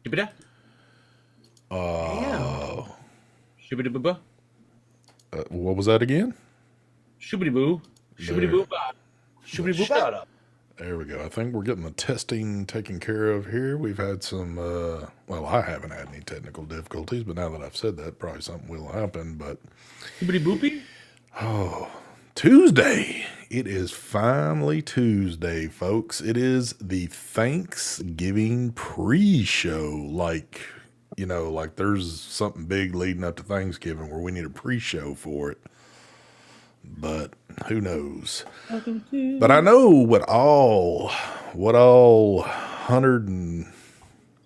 Shibida? Damn. Shibida boo. What was that again? Shibidi boo. Shibidi There. boo. Shibidi boo. Shut up. There we go. I think we're getting the testing taken care of here. We've had some, well, I haven't had any technical difficulties, but now that I've said that, probably something will happen. But Shibidi boopy. Tuesday. It is finally Tuesday, folks. It is the Thanksgiving pre-show. Like, like there's something big leading up to Thanksgiving where we need a pre-show for it. But who knows? But I know what all 100 and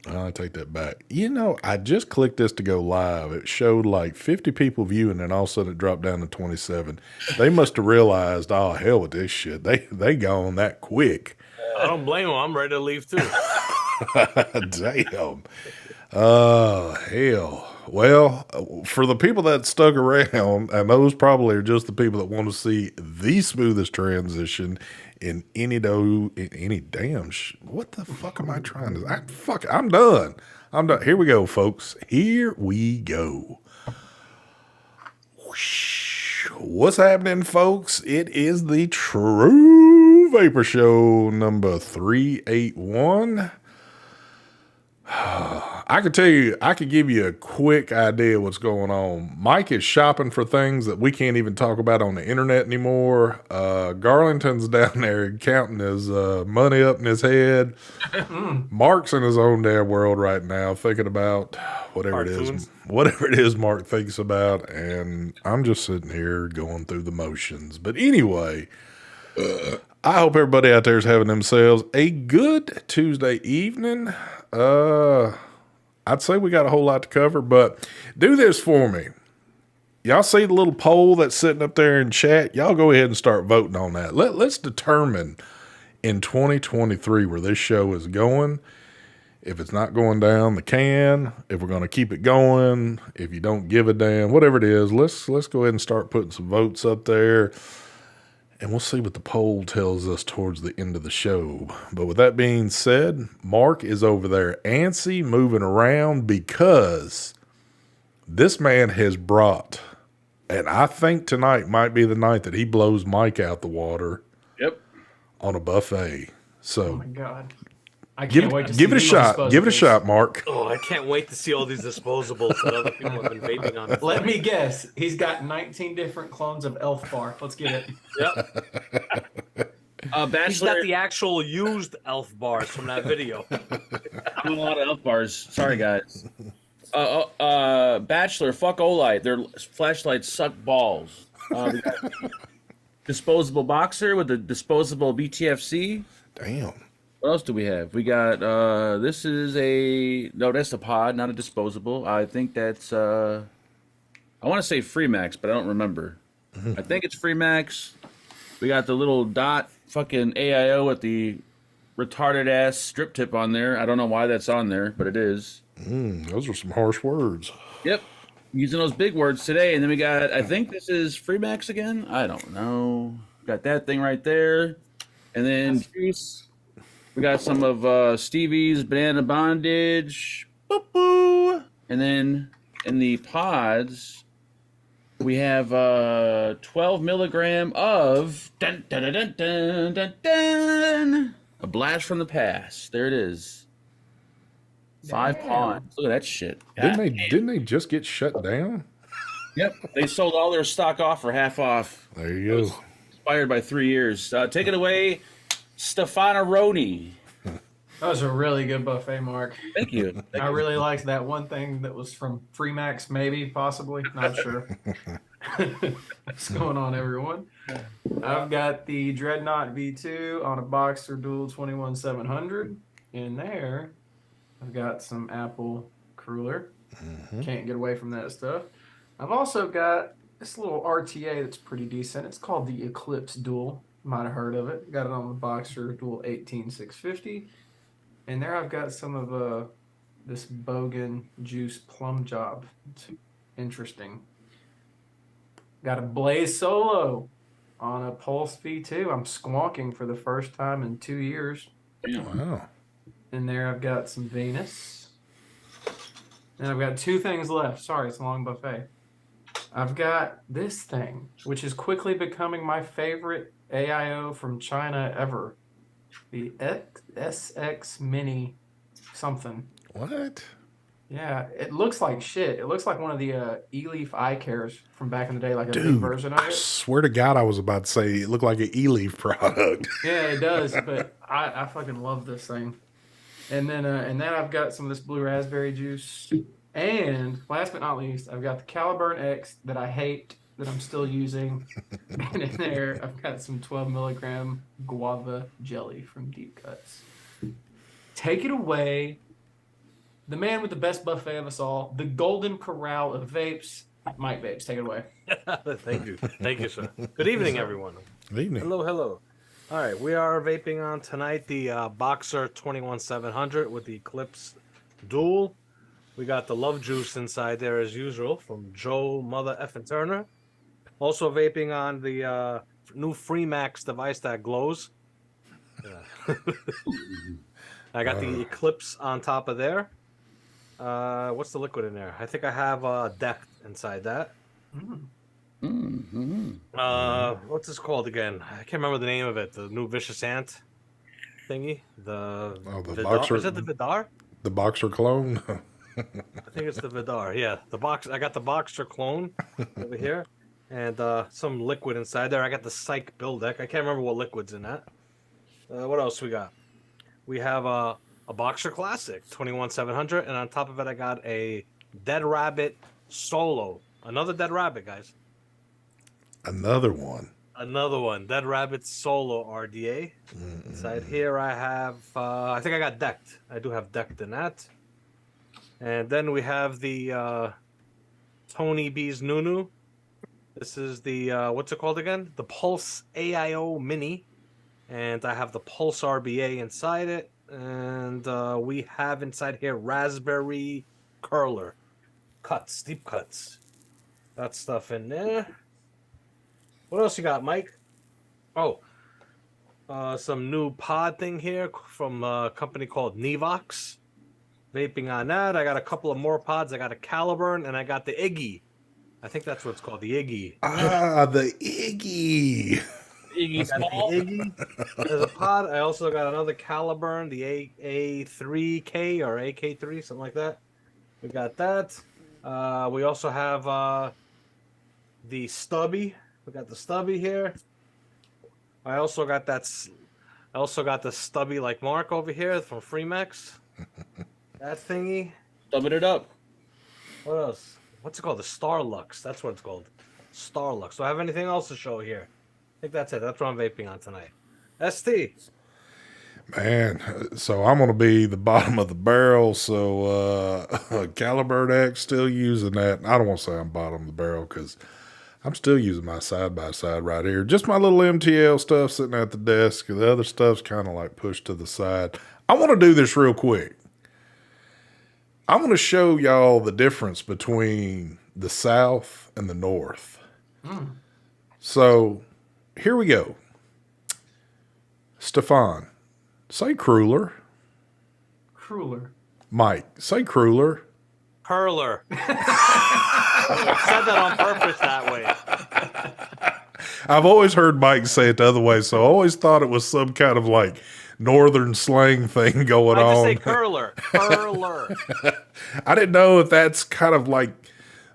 I take that back. I just clicked this to go live. It showed like 50 people viewing, and all of a sudden it dropped down to 27. They must have realized, oh hell with this shit. They gone that quick. I don't blame him. I'm ready to leave too. Damn. Oh hell. Well, for the people that stuck around, and those probably are just the people that want to see the smoothest transition in any damn what the fuck am I trying to? I'm done. I'm done. Here we go, folks. Here we go. Whoosh. What's happening, folks? It is the True Vapor Show number 381. I could tell you, I could give you a quick idea of what's going on. Mike is shopping for things that we can't even talk about on the internet anymore. Garlington's down there counting his money up in his head. Mark's in his own damn world right now, thinking about whatever it is Mark thinks about, and I'm just sitting here going through the motions. But anyway, I hope everybody out there is having themselves a good Tuesday evening. I'd say we got a whole lot to cover, but do this for me. Y'all see the little poll that's sitting up there in chat? Y'all go ahead and start voting on that. Let's determine in 2023 where this show is going. If it's not going down the can, if we're going to keep it going, if you don't give a damn, whatever it is, let's go ahead and start putting some votes up there. And we'll see what the poll tells us towards the end of the show. But with that being said, Mark is over there antsy, moving around, because this man has brought, and I think tonight might be the night that he blows Mike out the water. Yep. On a buffet. So, oh my God. I can't wait to give it a shot. Give it a shot, Mark. Oh, I can't wait to see all these disposables that other people have been vaping on. Let me guess. He's got 19 different clones of Elf Bar. Let's get it. Yep. Bachelor. He's got the actual used elf bars from that video. I'm a lot of elf bars. Sorry, guys. Bachelor, fuck Olight. Their flashlights suck balls. We got disposable boxer with a disposable BTFC. Damn. What else do we have? We got this is that's a pod, not a disposable. I think that's I want to say Freemax, but I don't remember. I think it's Freemax. We got the little dot fucking AIO with the retarded ass strip tip on there. I don't know why that's on there, but it is. Those are some harsh words. Yep. Using those big words today. And then we got, I think this is Freemax again. I don't know. Got that thing right there. And then juice. We got some of Stevie's Banana Bondage. Boop-boo. And then in the pods, we have 12 milligram of dun, dun, dun, dun, dun, dun, dun, a blast from the past. There it is. 5 pods. Look at that shit. Didn't they just get shut down? Yep. They sold all their stock off for half off. There you go. Expired by 3 years. Take it away, Stefano Roni. That was a really good buffet, Mark. Thank you. I really liked that one thing that was from Freemax, maybe, possibly. Not sure. What's going on, everyone? I've got the Dreadnought V2 on a Boxer Dual 21700. In there, I've got some Apple Cruller. Can't get away from that stuff. I've also got this little RTA that's pretty decent. It's called the Eclipse Dual. Might have heard of it. Got it on the Boxer Dual 18650. And there I've got some of this Bogan Juice Plum Job. It's interesting. Got a Blaze Solo on a Pulse V2. I'm squonking for the first time in 2 years. Wow. And there I've got some Venus. And I've got two things left. Sorry, it's a long buffet. I've got this thing, which is quickly becoming my favorite AIO from China ever. The SX Mini something. What? Yeah, it looks like shit. It looks like one of the E-Leaf eye cares from back in the day, like a big Dude, version of I it. swear to God, I was about to say it looked like an E-Leaf product. Yeah, it does, but I fucking love this thing. And then I've got some of this blue raspberry juice. And last but not least, I've got the Caliburn X that I hate that I'm still using. And in there, I've got some 12 milligram guava jelly from Deep Cuts. Take it away. The man with the best buffet of us all, the golden corral of vapes, Mike Vapes. Take it away. Thank you, sir. Good evening, everyone. Good evening. Hello. All right, we are vaping on tonight the Boxer 21700 with the Eclipse Dual. We got the Love Juice inside there as usual from Joe Mother Effin Turner. Also vaping on the new Freemax device that glows. Yeah. I got the Eclipse on top of there. What's the liquid in there? I think I have Deck inside that. What's this called again? I can't remember the name of it. The new Vicious Ant thingy. The the Vidar? Boxer. Is it the Vidar? The Boxer clone. I think it's the Vidar. Yeah, the box. I got the Boxer clone over here, and some liquid inside there. I got the Psych Build Deck. I can't remember what liquid's in that. What else we got? We have a Boxer Classic 21700, and on top of it, I got a Dead Rabbit Solo. Another Dead Rabbit, guys. Another one. Another one. Dead Rabbit Solo RDA. Inside here, I have. I think I got Decked. I do have Decked in that. And then we have the Tony B's Nunu. This is the, what's it called again? The Pulse AIO Mini. And I have the Pulse RBA inside it. And we have inside here Raspberry Curler. Cuts, deep cuts. That stuff in there. What else you got, Mike? Oh, some new pod thing here from a company called Nevox. Vaping on that. I got a couple of more pods. I got a Caliburn and I got the Iggy. I think that's what it's called, the Iggy. Ah, the Iggy. Iggy's I got the Iggy as a pod. I also got another Caliburn, the A3K or AK3, something like that. We got that. We also have the Stubby. We got the Stubby here. I also got that. I also got the Stubby like Mark over here from Freemax. That thingy. Stubbing it up. What else? What's it called? The Starlux. That's what it's called. Starlux. Do I have anything else to show here? I think that's it. That's what I'm vaping on tonight. ST. Man, so I'm going to be the bottom of the barrel. So Caliburn X, still using that. I don't want to say I'm bottom of the barrel because I'm still using my side-by-side right here. Just my little MTL stuff sitting at the desk. The other stuff's kind of like pushed to the side. I want to do this real quick. I'm going to show y'all the difference between the South and the North. So here we go. Stefan, say crueler. Crueler. Mike, say crueler. Curler. I said that on purpose that way. I've always heard Mike say it the other way, so I always thought it was some kind of like northern slang thing going I on. just say curler. Curler. I didn't know if that's kind of like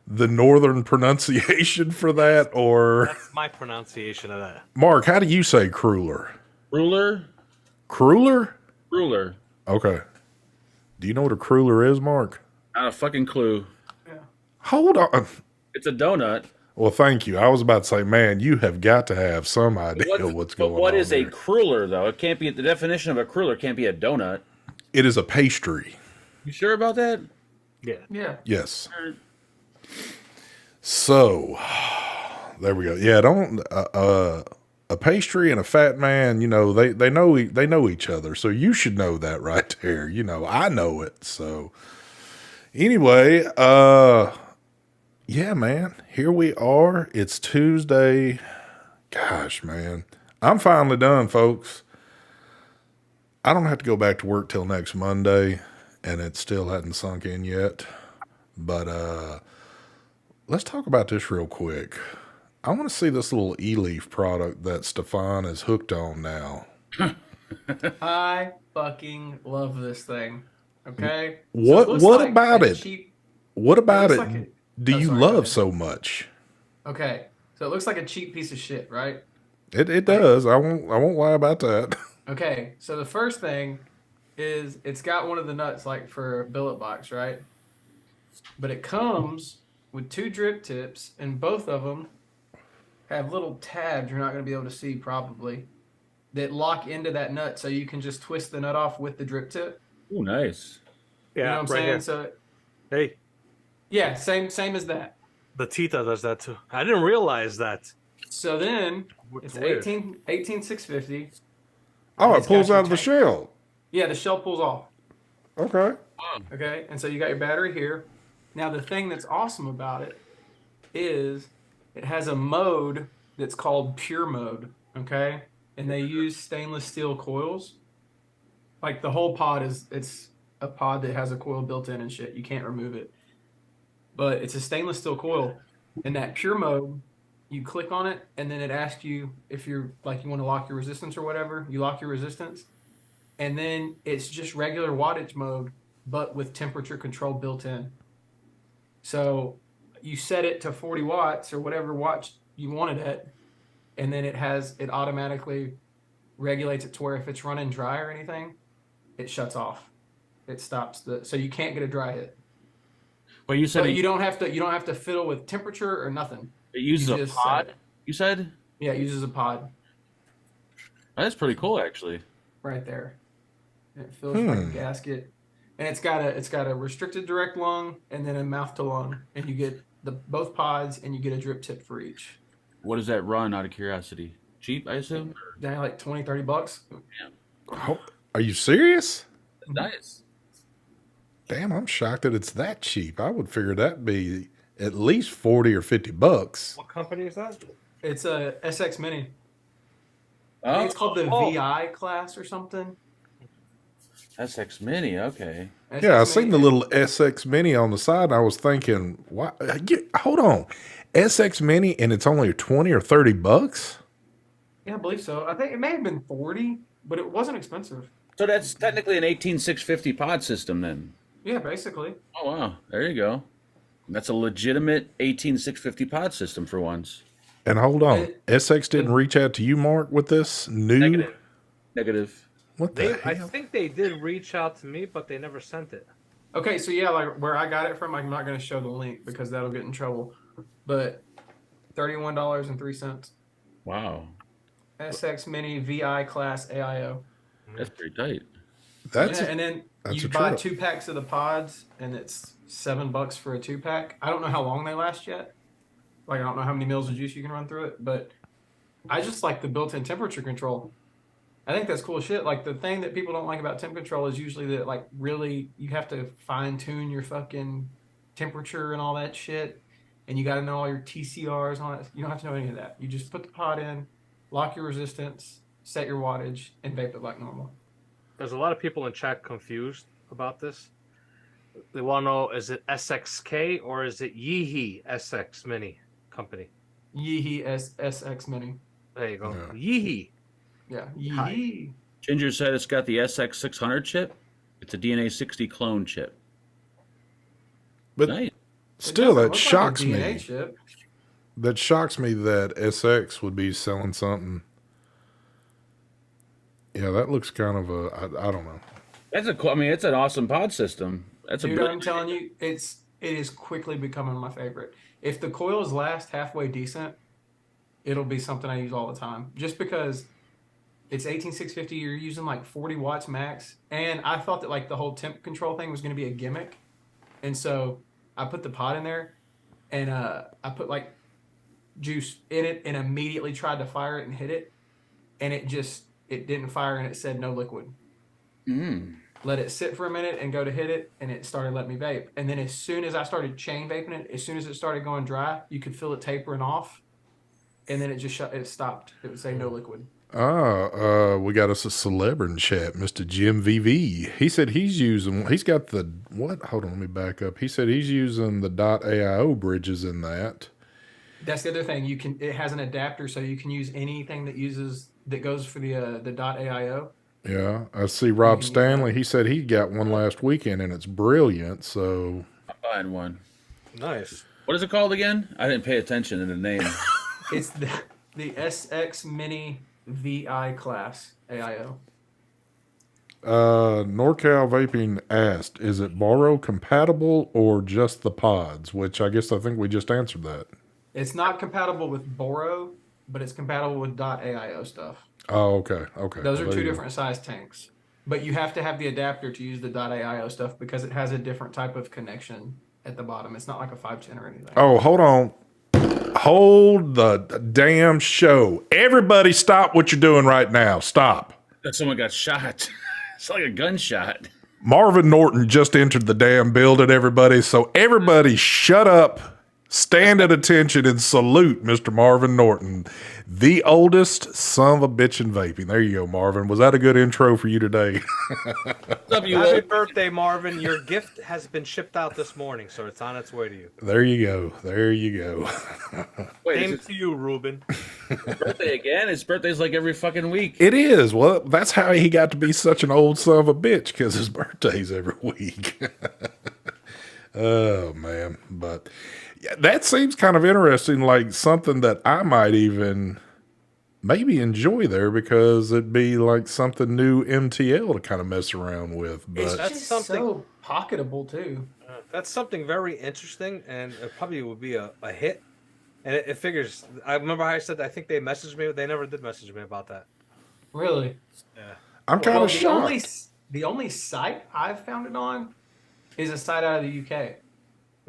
the northern pronunciation for that, or That's my pronunciation of that. Mark, how do you say crueler? Ruler? Crueler? Ruler. Okay. Do you know what a crueler is, Mark? Not a fucking clue. Hold on. It's a donut. Well, thank you. I was about to say, man, you have got to have some idea what's going on. But what is a there. cruller, though? It can't be, the definition of a cruller can't be a donut. It is a pastry. You sure about that? Yeah. Yeah. Yes. So, there we go. Yeah, don't a pastry and a fat man, you know, they know each other. So you should know that right there. You know, I know it. So anyway, yeah, man, here we are. It's Tuesday. Gosh, man, I'm finally done, folks. I don't have to go back to work till next Monday, and it still hadn't sunk in yet. But let's talk about this real quick. I want to see this little e-leaf product that Stefan is hooked on now. I fucking love this thing. Okay. So What about a it? cheap. What about looks it like a. do Oh, you sorry. Go love ahead. so much? Okay. So it looks like a cheap piece of shit, right? It Like, does. I won't lie about that. okay. So the first thing is it's got one of the nuts like for a billet box, right? But it comes with two drip tips, and both of them have little tabs you're not going to be able to see probably that lock into that nut, so you can just twist the nut off with the drip tip. Oh, nice. You know Yeah, what I'm right saying? here. So Hey, yeah, same as that. the Tita does that too. I didn't realize that. So then It's it's weird. 18650, Oh, and it it's got pulls your out of the tank. shell. Yeah, the shell pulls off. Okay. Okay, and so you got your battery here. Now the thing that's awesome about it is it has a mode that's called pure mode. Okay, and they use stainless steel coils. Like the whole pod it's a pod that has a coil built in and shit. You can't remove it, but it's a stainless steel coil. In that pure mode, you click on it, and then it asks you if you're like you want to lock your resistance or whatever. You lock your resistance, and then it's just regular wattage mode, but with temperature control built in. So you set it to 40 watts or whatever watts you want it at, and then it automatically regulates it to where if it's running dry or anything, it shuts off. It stops so you can't get a dry hit. But you said But it, you don't have to fiddle with temperature or nothing. it uses You a just pod. You said Yeah, it uses a pod that's pretty cool, actually. right there. And it fills like a gasket. And it's got a restricted direct lung and then a mouth to lung. And you get both pods and you get a drip tip for each. What does that run? Out of curiosity, cheap, I assume. Down like $20-$30. Oh, are you serious? Nice. Damn, I'm shocked that it's that cheap. I would figure that'd be at least 40 or $50. What company is that? It's a SX Mini. I Oh, think it's called the Oh. VI class or something. SX Mini. Okay. Yeah, I SX seen Mini. the little SX Mini on the side, and I was thinking, why? Hold on, SX Mini, and it's only 20 or $30. Yeah, I believe so. I think it may have been 40, but it wasn't expensive. So that's technically an 18650 pod system, then. Yeah, basically. Oh wow, there you go. That's a legitimate 18650 pod system for once. And hold on, It- SX didn't reach out to you, Mark, with this new. Negative. Negative. What the I hell? think they did reach out to me, but they never sent it. Okay, so yeah, like where I got it from, I'm not going to show the link because that'll get in trouble. But $31.03. Wow, SX Mini VI class AIO. that's pretty tight. That's Yeah, and then that's you a buy trip. 2 packs of the pods, and it's $7 for a 2-pack. I don't know how long they last yet. Like I don't know how many mils of juice you can run through it, but I just like the built-in temperature control. I think that's cool shit. Like the thing that people don't like about temp control is usually that like really you have to fine tune your fucking temperature and all that shit, and you got to know all your TCRs and all that. You don't have to know any of that. You just put the pod in, lock your resistance, set your wattage, and vape it like normal. There's a lot of people in chat confused about this. They want to know, is it SXK or is it Yeehee SX Mini company? Yeehee SX Mini. There you go. Yeah. Yeehee. Yeah. Hi. Yeehee. Ginger said it's got the SX600 chip. It's a DNA 60 clone chip. But Nice. still, It doesn't that look like a shocks DNA me. chip. That shocks me that SX would be selling something. Yeah, that looks kind of I don't know. That's a cool. I mean, it's an awesome pod system. That's a Dude, brilliant. I'm telling you, it is quickly becoming my favorite. If the coils last halfway decent, it'll be something I use all the time. Just because it's 18650, you're using like 40 watts max, and I thought that like the whole temp control thing was going to be a gimmick, and so I put the pod in there, and I put like juice in it, and immediately tried to fire it and hit it, and it didn't fire, and it said no liquid. Mm. Let it sit for a minute and go to hit it, and it started letting me vape. And then as soon as I started chain vaping it, as soon as it started going dry, you could feel it tapering off, and then it just it stopped. It would say no liquid. We got us a celeb in chat, Mr. Jim VV. He said he's got the, what? Hold on, let me back up. He said he's using the .aio bridges in that. That's the other thing. It has an adapter, so you can use anything that goes for the .aio. Yeah, I see Rob can use Stanley. that. He said he got one last weekend and it's brilliant. So I'm buying one. Nice. What is it called again? I didn't pay attention to the name. It's the SX Mini VI class AIO. NorCal Vaping asked, is it Borrow compatible or just the pods? Which I think we just answered that. It's not compatible with Boro, but it's compatible with .aio stuff. Oh, okay. Okay. Those are There two you go. different size tanks. But you have to have the adapter to use the .aio stuff because it has a different type of connection at the bottom. It's not like a 510 or anything. Oh, hold on. Hold the damn show. Everybody stop what you're doing right now. Stop. That someone got shot. It's like a gunshot. Marvin Norton just entered the damn building, everybody. So everybody shut up, stand at attention, and salute Mr. Marvin Norton, the oldest son of a bitch in vaping. There you go, Marvin. Was that a good intro for you today? What's up, you Happy old- birthday, Marvin. Your gift has been shipped out this morning, so it's on its way to you. There you go. There you go. Wait, Same is to you, Ruben. his birthday again? His birthday's like every fucking week. It is. Well, that's how he got to be such an old son of a bitch, because his birthday's every week. Oh, man. But yeah, that seems kind of interesting, like something that I might even maybe enjoy there, because it'd be like something new MTL to kind of mess around with. It's But That's just something- so pocketable too. That's something very interesting, and it probably would be a hit. And it figures. I remember how I said I think they messaged me, but they never did message me about that. Really. Yeah. I'm kind of The only site I've found it on is a site out of the UK.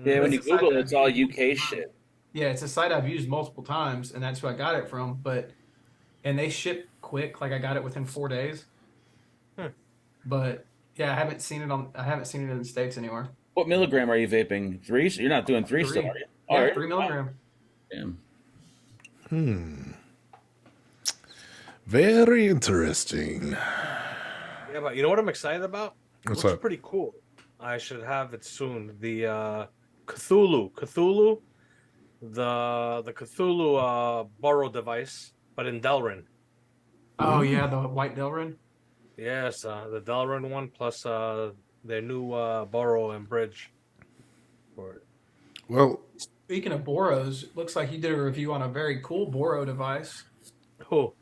Yeah, when you It's a site Google it, that it's all I've used UK multiple shit. times. Yeah, it's a site I've used multiple times, and that's who I got it from. And they ship quick. Like I got it within 4 days. But yeah, I haven't seen it in the States anywhere. What milligram are you vaping? 3? You're not doing 3 still, are you? Yeah, All right. 3 milligram. Damn. very interesting. Yeah, but you know what I'm excited about? What's Looks up? pretty cool. I should have it soon. The Cthulhu, the Cthulhu Burrow device, but in Delrin. Oh yeah, the white Delrin. Yes, the Delrin one plus their new Burrow and Bridge. For it. Well, Speaking of Boros, it looks like you did a review on a very cool Boro device. Who?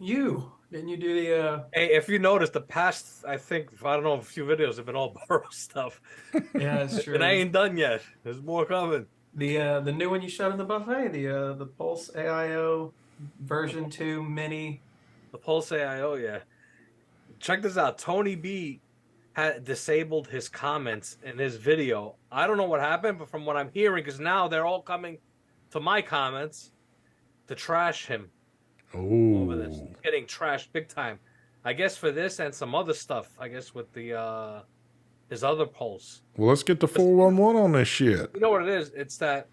Didn't you do the Hey, if you notice, the past I don't know, a few videos have been all Burrow stuff, yeah, that's true. and I ain't done yet. There's more coming. The new one you showed in the buffet, the Pulse AIO version 2 mini. The Pulse AIO, yeah. Check this out. Tony B had disabled his comments in his video. I don't know what happened, but from what I'm hearing, because now they're all coming to my comments to trash him over this. oh, He's getting trashed big time. I guess for this and some other stuff. I guess with the his other Pulse. well, let's get the 411 on this shit. You know what it is? It's that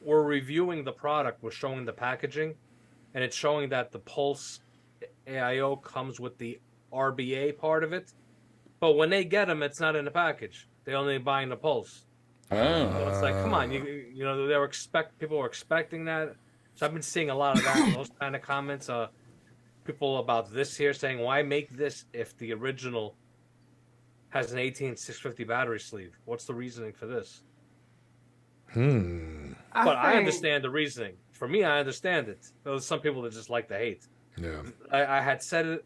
we're reviewing the product. We're showing the packaging, and it's showing that the Pulse AIO comes with the RBA part of it. But when they get them, it's not in the package. They only buying the Pulse. Oh. So it's like, come on, you know, people were expecting that. So I've been seeing a lot of that, those kind of comments. People about this here saying, why make this if the original has an 18650 battery sleeve? What's the reasoning for this? But I understand the reasoning. For me, I understand it. There's some people that just like to hate. Yeah. I had said it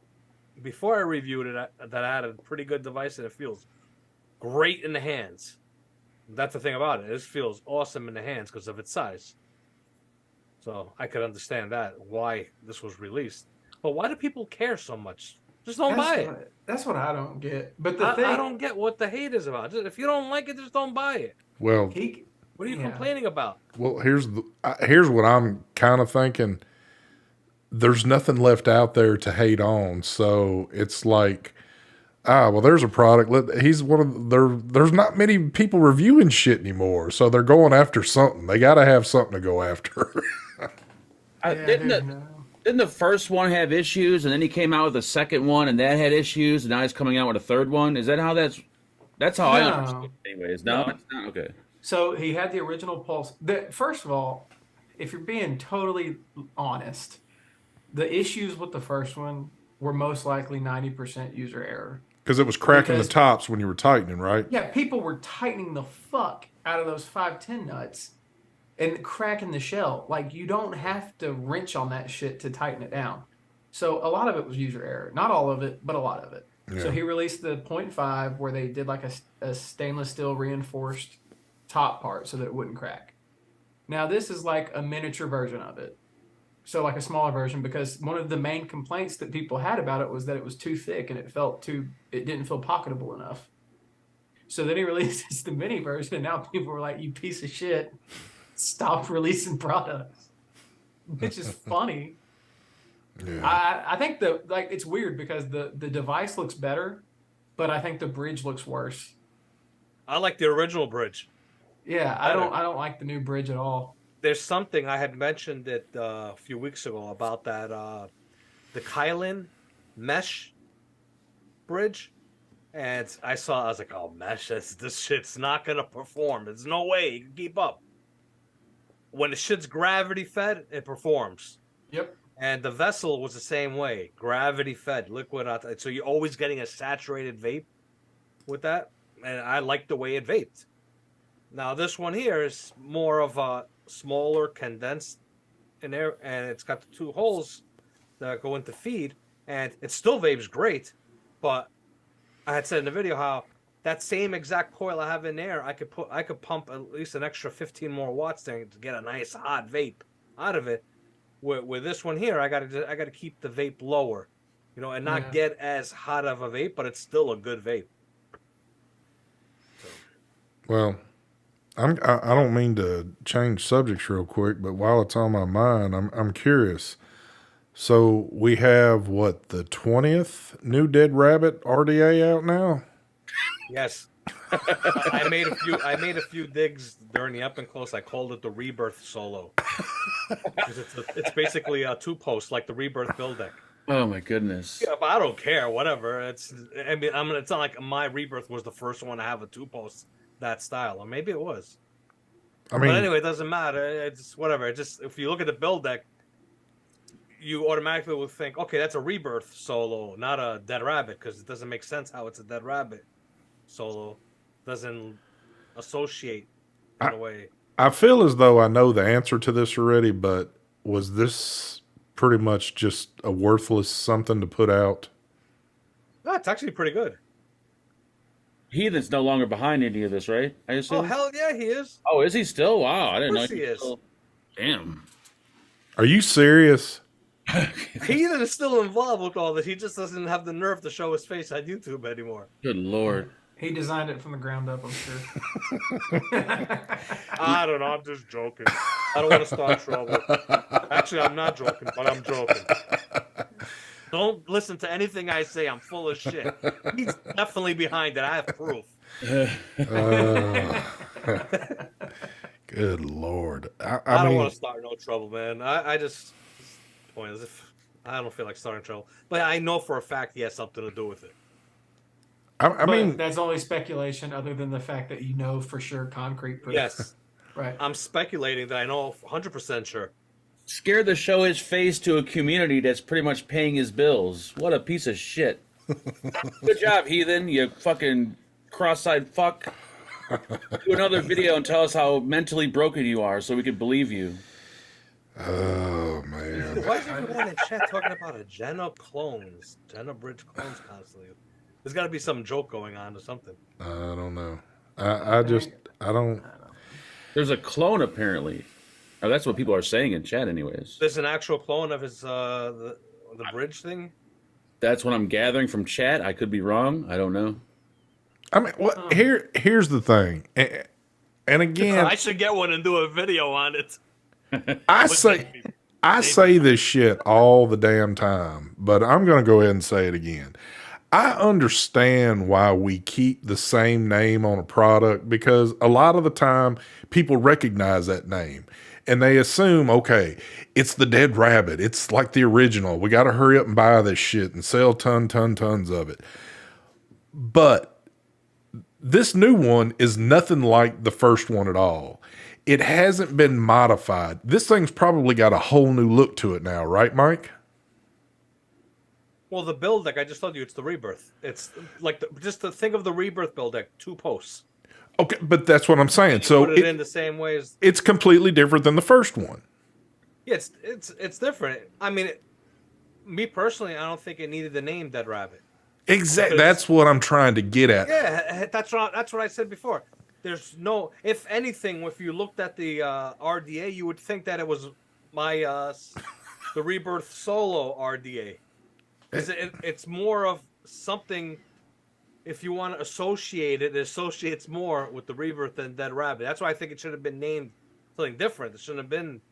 before I reviewed it that I had a pretty good device and it feels great in the hands. That's the thing about it. It feels awesome in the hands because of its size. So I could understand that, why this was released. But why do people care so much? Just don't buy it. That's what I don't get. But I don't get what the hate is about. If you don't like it, just don't buy it. Well, What are you complaining about? here's what I'm kind of thinking. There's nothing left out there to hate on, so it's like, there's a product. He's one of there's not many people reviewing shit anymore, so they're going after something. They got to have something to go after. Didn't Didn't the first one have issues, and then he came out with the second one, and that had issues, and now he's coming out with a third one? Is that how that's how I understood it anyways? No, No. it's not. Okay. So he had the original Pulse. First of all, if you're being totally honest, the issues with the first one were most likely 90% user error. Because it was cracking Because- the tops when you were tightening, right? Yeah, people were tightening the fuck out of those 510 nuts and cracking the shell. Like, you don't have to wrench on that shit to tighten it down. So a lot of it was user error. Not all of it, but a lot of it. Yeah. So he released the 0.5 where they did like a stainless steel reinforced top part so that it wouldn't crack. Now this is like a miniature version of it. So like a smaller version, because one of the main complaints that people had about it was that it was too thick and it didn't feel pocketable enough. So then he releases the mini version, and now people were like, "You piece of shit, stop releasing products," which is funny. Yeah. I think it's weird because the device looks better, but I think the bridge looks worse. I like the original bridge. Yeah, I don't like the new bridge at all. There's something I had mentioned it a few weeks ago about that the Kylan mesh bridge, and I was like, oh, mesh, this shit's not gonna perform. There's no way you can keep up. When the shit's gravity fed, it performs. Yep. And the vessel was the same way, gravity fed, liquid out. So you're always getting a saturated vape with that, and I like the way it vaped. Now this one here is more of a smaller, condensed in there, and it's got the two holes that go into feed, and it still vapes great. But I had said in the video how that same exact coil I have in there, I could pump at least an extra 15 more watts there to get a nice hot vape out of it. With this one here, I gotta keep the vape lower, and not get as hot of a vape, but it's still a good vape. So. Well, I don't mean to change subjects real quick, but while it's on my mind, I'm curious. So we have the 20th new Dead Rabbit RDA out now? Yes. I made a few digs during the up and close. I called it the Rebirth Solo. It's basically a 2-post like the Rebirth build deck. Oh my goodness. Yeah, but I don't care. Whatever. It's not like my Rebirth was the first one to have a 2-post that style, or maybe it was. I mean, but anyway, it doesn't matter. It's whatever. It just, if you look at the build deck, you automatically will think, okay, that's a Rebirth Solo, not a Dead Rabbit, because it doesn't make sense how it's a Dead Rabbit Solo. Doesn't associate in a way. I feel as though I know the answer to this already, but was this pretty much just a worthless something to put out? No, it's actually pretty good. Heathen's no longer behind any of this, right? I assume. Oh, hell yeah, he is. Oh, is he still? Wow, I didn't know Of course he is. Still... Damn. Are you serious? Heathen is still involved with all this. He just doesn't have the nerve to show his face on YouTube anymore. Good Lord. He designed it from the ground up, I'm sure. I don't know. I'm just joking. I don't want to start trouble. Actually, I'm not joking, but I'm joking. Don't listen to anything I say. I'm full of shit. He's definitely behind it. I have proof. Good Lord. I I don't mean, want to start no trouble, man. I just point as if I don't feel like starting trouble, but I know for a fact he has something to do with it. I mean, that's only speculation, other than the fact that you know for sure concrete proof. Yes, Right. I'm speculating that I know 100% sure. Scared to show his face to a community that's pretty much paying his bills. What a piece of shit. Good job, Heathen. You fucking cross-eyed fuck. Do another video and tell us how mentally broken you are so we can believe you. oh man. Why is everyone in chat talking about a Jenna Bridge clones constantly? There's got to be some joke going on or something. I don't know. I don't. There's a clone, apparently. Oh, that's what people are saying in chat anyways. There's an actual clone of his the bridge thing. That's what I'm gathering from chat. I could be wrong. I don't know. I mean, here's the thing. And again, I should get one and do a video on it. I say this shit all the damn time, but I'm going to go ahead and say it again. I understand why we keep the same name on a product, because a lot of the time people recognize that name. and they assume, okay, it's the Dead Rabbit. It's like the original. We got to hurry up and buy this shit and sell tons of it. But this new one is nothing like the first one at all. It hasn't been modified. This thing's probably got a whole new look to it now, right, Mike? Well, the build deck, I just told you, it's the Rebirth. It's like, just to think of the Rebirth build deck, 2 posts. Okay, but that's what I'm saying. So put it in the same way as... It's completely different than the first one. Yeah, it's different. I mean, me personally, I don't think it needed the name Dead Rabbit. Exactly. That's what I'm trying to get at. Yeah, that's what I said before. There's no... If anything, if you looked at the RDA, you would think that it was my... the Rebirth Solo RDA. It's more of something... If you want to associate it, it associates more with the Rebirth than Dead Rabbit. That's why I think it should have been named something different. It shouldn't have been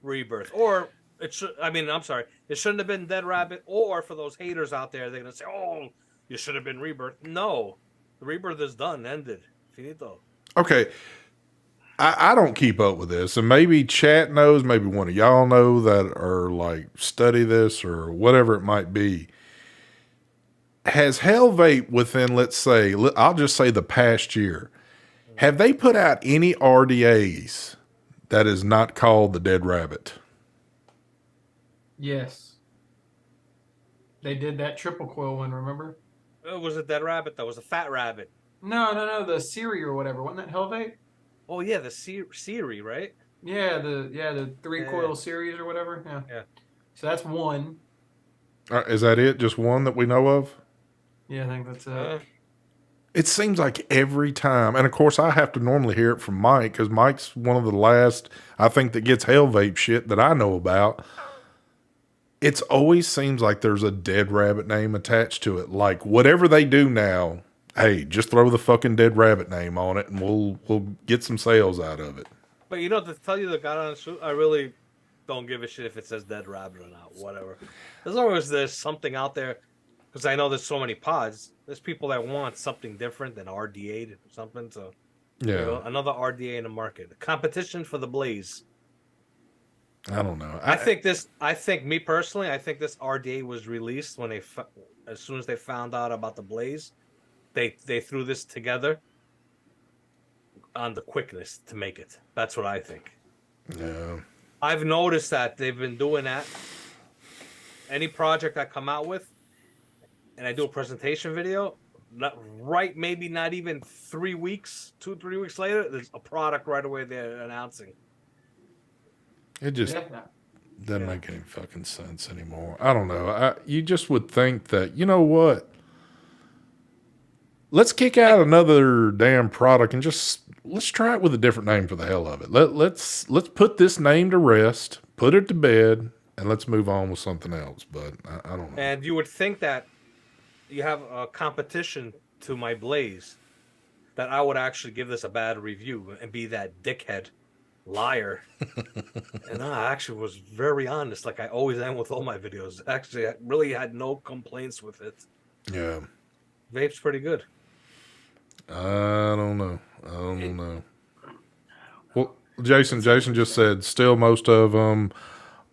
Rebirth. Or it should... I mean, I'm sorry. It shouldn't have been Dead Rabbit. Or for those haters out there, they're going to say, oh, you should have been Rebirth. No. The Rebirth is done. Ended. Finito. Okay. I don't keep up with this. And maybe chat knows. Maybe one of y'all know that are like study this or whatever it might be. Has Hell Vape within, let's say, I'll just say the past year, have they put out any RDAs that is not called the Dead Rabbit? Yes. They did that triple coil one, remember? It was a Dead Rabbit, though. It was a Fat Rabbit. No, the Siri or whatever. Wasn't that Hellvape? Oh, yeah, the Siri, right? Yeah, the 3-coil series or whatever. Yeah. So that's one. Is that it? Just one that we know of? Yeah, I think that's it. It seems like every time, and of course I have to normally hear it from Mike because Mike's one of the last, I think, that gets Hell Vape shit that I know about. It's always seems like there's a Dead Rabbit name attached to it. Like whatever they do now, hey, just throw the fucking Dead Rabbit name on it and we'll get some sales out of it. But you know, to tell you the God honest truth, I really don't give a shit if it says Dead Rabbit or not, whatever. As long as there's something out there. Because I know there's so many pods. There's people that want something different than RDA or something. So, yeah, you know, another RDA in the market. The competition for the Blaze. I don't know. I think this RDA was released when as soon as they found out about the Blaze, they threw this together on the quickness to make it. That's what I think. Yeah. I've noticed that they've been doing that. Any project I come out with, and I do a presentation video, maybe not even 3 weeks, 2-3 weeks later, there's a product right away they're announcing. It just doesn't make any fucking sense anymore. I don't know. You just would think that, you know what? Let's kick out another damn product and let's try it with a different name for the hell of it. Let's put this name to rest, put it to bed, and let's move on with something else. But I don't know. And you would think that you have a competition to my Blaze, that I would actually give this a bad review and be that dickhead liar. And I actually was very honest, like I always am with all my videos. Actually, I really had no complaints with it. Yeah. Vape's pretty good. I don't know. Well, Jason just said still most of them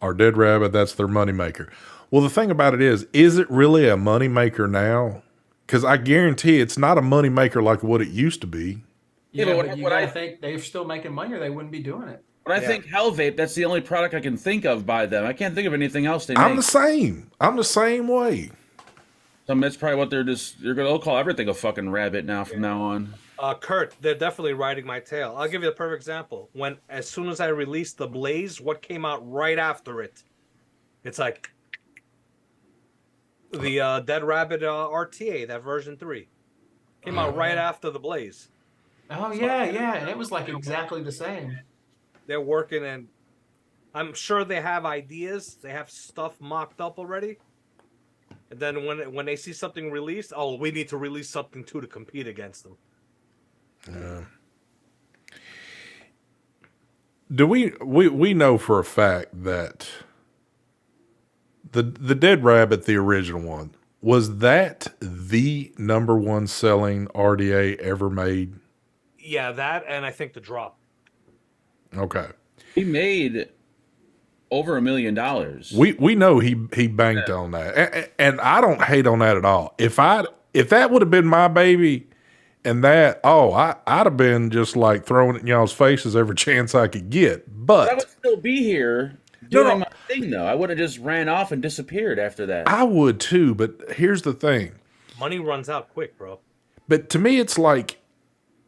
are Dead Rabbit. That's their moneymaker. Well, the thing about it is it really a moneymaker now? Because I guarantee it's not a moneymaker like what it used to be. Yeah, but you gotta think they're still making money or they wouldn't be doing it. When I think Hell Vape, that's the only product I can think of by them. I can't think of anything else they make. I'm the same. I'm the same way. So that's probably what they'll call everything a fucking rabbit now from now on. Kurt, they're definitely riding my tail. I'll give you a perfect example. As soon as I released the Blaze, what came out right after it? It's like the Dead Rabbit RTA, that version 3. Came out right after the Blaze. Oh, yeah, and it was like exactly the same. They're working, and I'm sure they have ideas. They have stuff mocked up already. And then when they see something released, oh, we need to release something too to compete against them. Yeah. Do we know for a fact that the Dead Rabbit, the original one, was that the #1 selling RDA ever made? Yeah, that, and I think the drop. Okay. He made over $1 million. We know he banked on that, and I don't hate on that at all. If that would have been my baby, and I'd have been just like throwing it in y'all's faces every chance I could get. But I But would still be here doing my thing, though. I would have just ran off and disappeared after that. I would too. But here's the thing. Money runs out quick, bro. But to me, it's like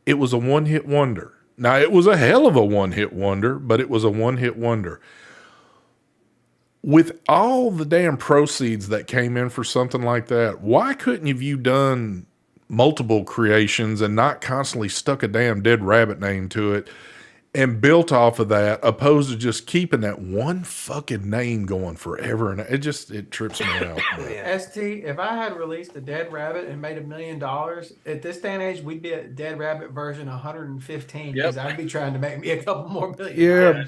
it was a one-hit wonder. Now, it was a hell of a one-hit wonder, but it was a one-hit wonder. With all the damn proceeds that came in for something like that, why couldn't have you done multiple creations and not constantly stuck a damn dead rabbit name to it and built off of that, opposed to just keeping that one fucking name going forever? And it trips me out. ST, if I had released a Dead Rabbit and made $1 million at this day and age, we'd be at Dead Rabbit version 115 because I'd be trying to make me a couple more million. Yeah,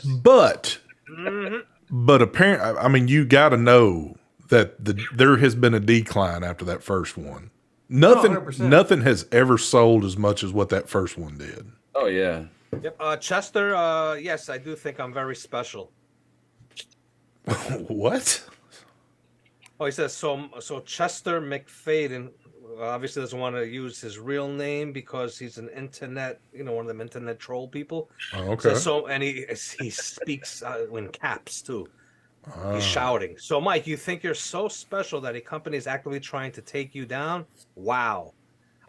but apparently, I mean, you got to know that there has been a decline after that first one. Nothing has ever sold as much as what that first one did. Oh yeah. Yep. Chester, yes, I do think I'm very special. What? Oh, he says so Chester McFadden obviously doesn't want to use his real name because he's an internet, one of them internet troll people. Oh, okay. And he speaks in caps too. He's shouting. So, Mike, you think you're so special that a company is actively trying to take you down? Wow.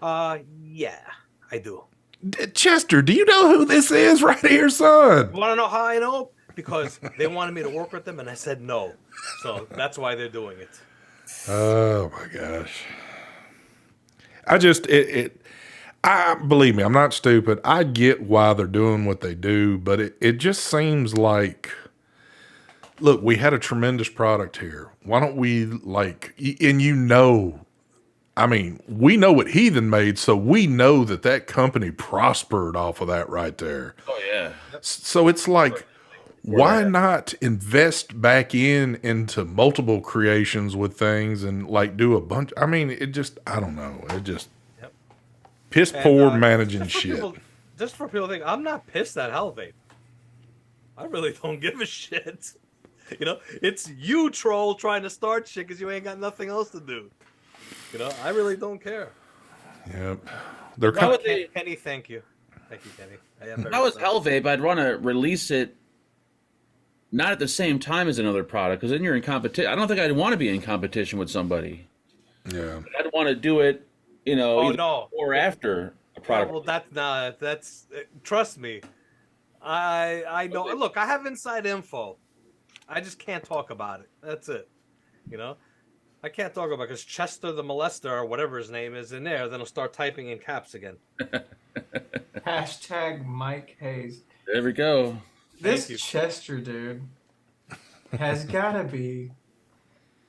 Yeah, I do. Chester, do you know who this is right here, son? You want to know how I know? Because they wanted me to work with them, and I said no. So that's why they're doing it. Oh my gosh. I believe me, I'm not stupid. I get why they're doing what they do, but it just seems like, look, we had a tremendous product here. Why don't we I mean, we know what Heathen made, so we know that company prospered off of that right there. Oh yeah. So it's like, why not invest back into multiple creations with things and like do a bunch? I mean, I don't know. It just piss poor managing shit. Just for people to think, I'm not pissed at Hellvape. I really don't give a shit. It's you, troll, trying to start shit because you ain't got nothing else to do. I really don't care. Yep. Kenny, thank you. Thank you, Kenny. If I was Hellvape, I'd want to release it not at the same time as another product, because then you're in competition. I don't think I'd want to be in competition with somebody. Yeah. I'd want to do it, or after a product. Yeah, well, that's trust me. I know. Look, I have inside info. I just can't talk about it. That's it. I can't talk about it because Chester the Molester or whatever his name is in there. Then I'll start typing in caps again. Hashtag Mike Hayes. There we go. This Chester dude has got to be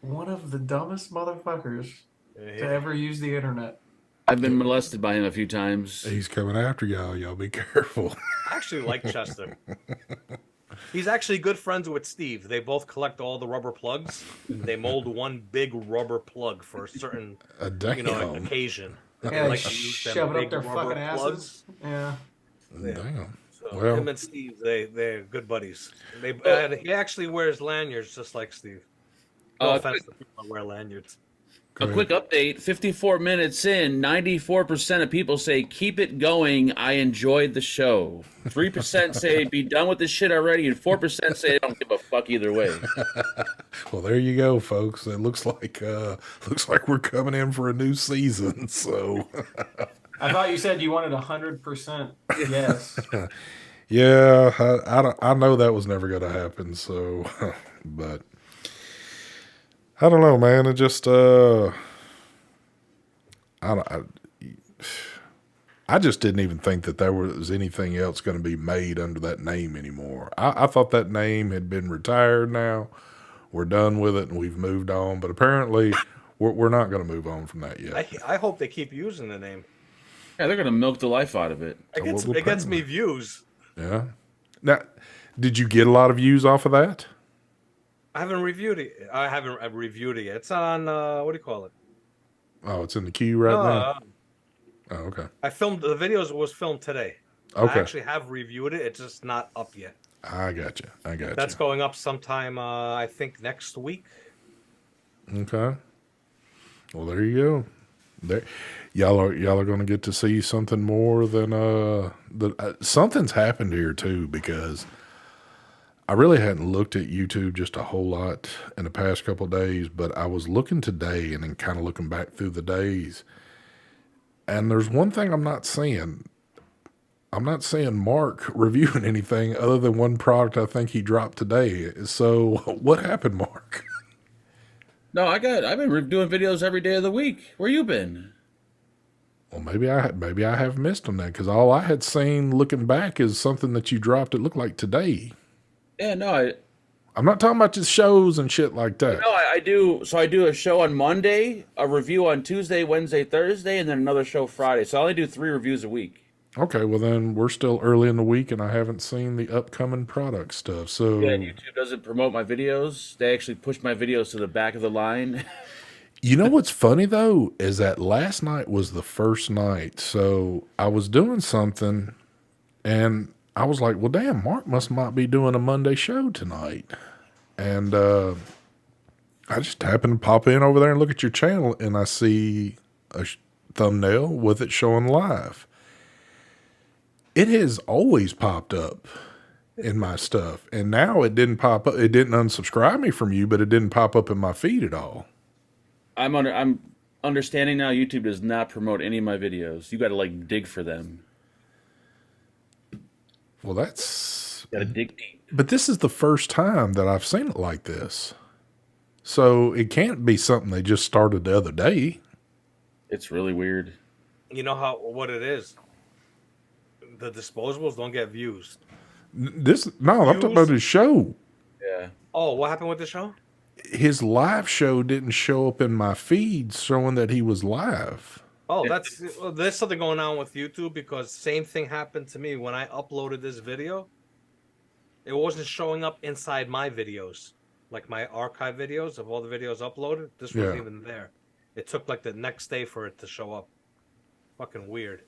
one of the dumbest motherfuckers to ever use the internet. I've been molested by him a few times. He's coming after y'all. Y'all be careful. I actually like Chester. He's actually good friends with Steve. They both collect all the rubber plugs. They mold one big rubber plug for a certain occasion. Yeah, like shove it up their fucking asses. Yeah. Damn. So him and Steve, they're good buddies. He actually wears lanyards just like Steve. No offense to people that wear lanyards. A quick update, 54 minutes in, 94% of people say, keep it going, I enjoyed the show. 3% say, be done with this shit already, and 4% say, I don't give a fuck either way. Well, there you go, folks. It looks like we're coming in for a new season, so... I thought you said you wanted 100% yes. Yeah, I know that was never going to happen, so... But... I don't know, man. It just, I just didn't even think that there was anything else going to be made under that name anymore. I thought that name had been retired now. We're done with it and we've moved on. But apparently, we're not going to move on from that yet. I hope they keep using the name. Yeah, they're going to milk the life out of it. It gets me views. Yeah. Now, did you get a lot of views off of that? I haven't reviewed it. I haven't reviewed it yet. It's on, what do you call it? Oh, it's in the queue now? Oh, okay. The videos was filmed today. Okay. I actually have reviewed it. It's just not up yet. I got you. I got That's going up sometime, I think, next week. you. Okay. Well, there you go. There, y'all are going to get to see something more than something's happened here too, because I really hadn't looked at YouTube just a whole lot in the past couple of days, but I was looking today and then kind of looking back through the days, and there's one thing I'm not seeing. I'm not seeing Mark reviewing anything other than one product I think he dropped today. So what happened, Mark? No, I've been doing videos every day of the week. Where you been? Well, maybe I have missed on that, because all I had seen looking back is something that you dropped. It looked like today. Yeah, no, I'm not talking about just shows and shit like that. no, I do. So I do a show on Monday, a review on Tuesday, Wednesday, Thursday, and then another show Friday. So I only do 3 reviews a week. Okay, well then we're still early in the week, and I haven't seen the upcoming product stuff. So Yeah, YouTube doesn't promote my videos. They actually push my videos to the back of the line. you know what's funny though is that last night was the first night. So I was doing something, and I was like, "Well, damn, Mark might be doing a Monday show tonight," and I just happened to pop in over there and look at your channel, and I see a thumbnail with it showing live. It has always popped up in my stuff, and now it didn't pop up. It didn't unsubscribe me from you, but it didn't pop up in my feed at all. I'm understanding now. YouTube does not promote any of my videos. You got to like dig for them. Well, that's. Got to dig deep. But this is the first time that I've seen it like this, so it can't be something they just started the other day. It's really weird. You know what it is? The disposables don't get views. I'm talking about his show. Yeah. Oh, what happened with the show? His live show didn't show up in my feed showing that he was live. Oh, there's something going on with YouTube, because same thing happened to me when I uploaded this video. It wasn't showing up inside my videos, like my archive videos of all the videos uploaded. This wasn't even there. It took like the next day for it to show up. Fucking weird.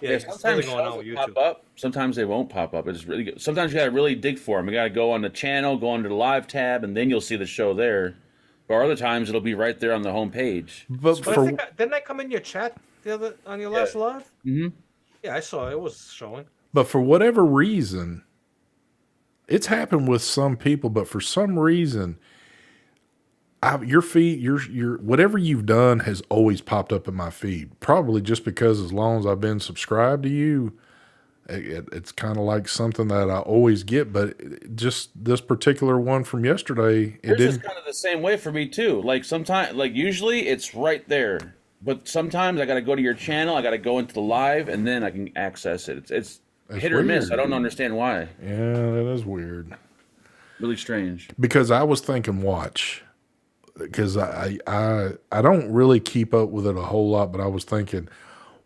Yeah, sometimes going on with shows YouTube. pop up. Sometimes they won't pop up. It's really good. Sometimes you got to really dig for them. You got to go on the channel, go under the live tab, and then you'll see the show there. Or other times it'll be right there on the home page. But Didn't I come in your chat on your last live? Mm-hmm. Yeah, I saw it was showing. But for whatever reason, it's happened with some people. But for some reason, your feed, your whatever you've done has always popped up in my feed. Probably just because as long as I've been subscribed to you, it's kind of like something that I always get. But just this particular one from yesterday, it It's didn't. kind of the same way for me too. Like sometimes, like usually it's right there, but sometimes I got to go to your channel. I got to go into the live, and then I can access it. It's hit or miss. weird. I don't understand why. Yeah, that is weird. Really strange. Because I was thinking, watch, because I don't really keep up with it a whole lot, but I was thinking,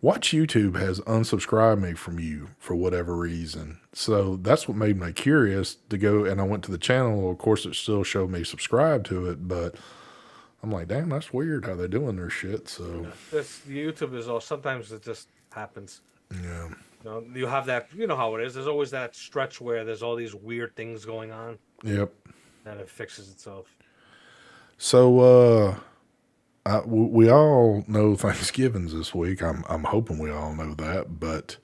watch YouTube has unsubscribed me from you for whatever reason. So that's what made me curious to go, and I went to the channel. Of course, it still showed me subscribed to it, but I'm like, damn, that's weird how they're doing their shit. So This YouTube is all. Sometimes it just happens. yeah. You have that. You know how it is. There's always that stretch where there's all these weird things going on, Yep. and it fixes itself. So we all know Thanksgiving's this week. I'm hoping we all know that. But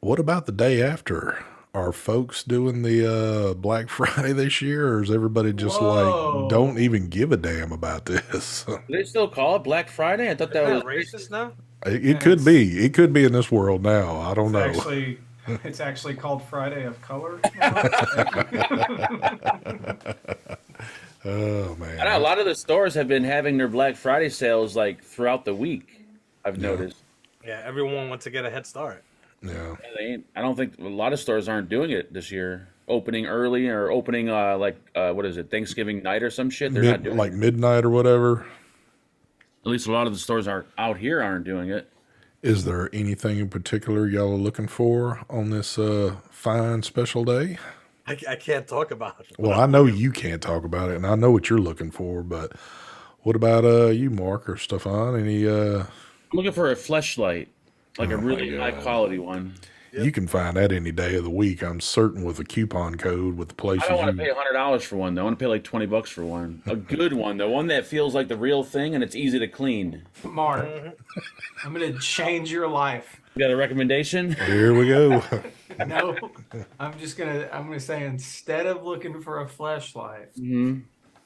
what about the day after? Are folks doing the Black Friday this year, or is everybody just like don't even give a damn about this? Do they still call it Black Friday? I thought that Is was that racist now? It could be. It could be in this world now. I don't know. It's actually called Friday of Color. Oh man. I know a lot of the stores have been having their Black Friday sales like throughout the week. I've noticed. Yeah, everyone wants to get a head start. Yeah. Yeah, they ain't. I don't think a lot of stores aren't doing it this year. Opening early or opening what is it, Thanksgiving night or some shit. They're not doing Like midnight or whatever. At least a lot of the stores out here aren't doing it. Is there anything in particular y'all are looking for on this fine special day? I can't talk about it. Well, I know you can't talk about it, and I know what you're looking for, but what about you, Mark or Stefan? Any I'm looking for a fleshlight, like a really God. high quality one. You can find that any day of the week. I'm certain with a coupon code with the places I don't want to you. pay $100 for one though. I want to pay like $20 for one. A good one, the one that feels like the real thing and it's easy to clean. Mark, I'm gonna change your life. You got a recommendation? Here we go. No, I'm gonna say instead of looking for a fleshlight, Mm-hmm.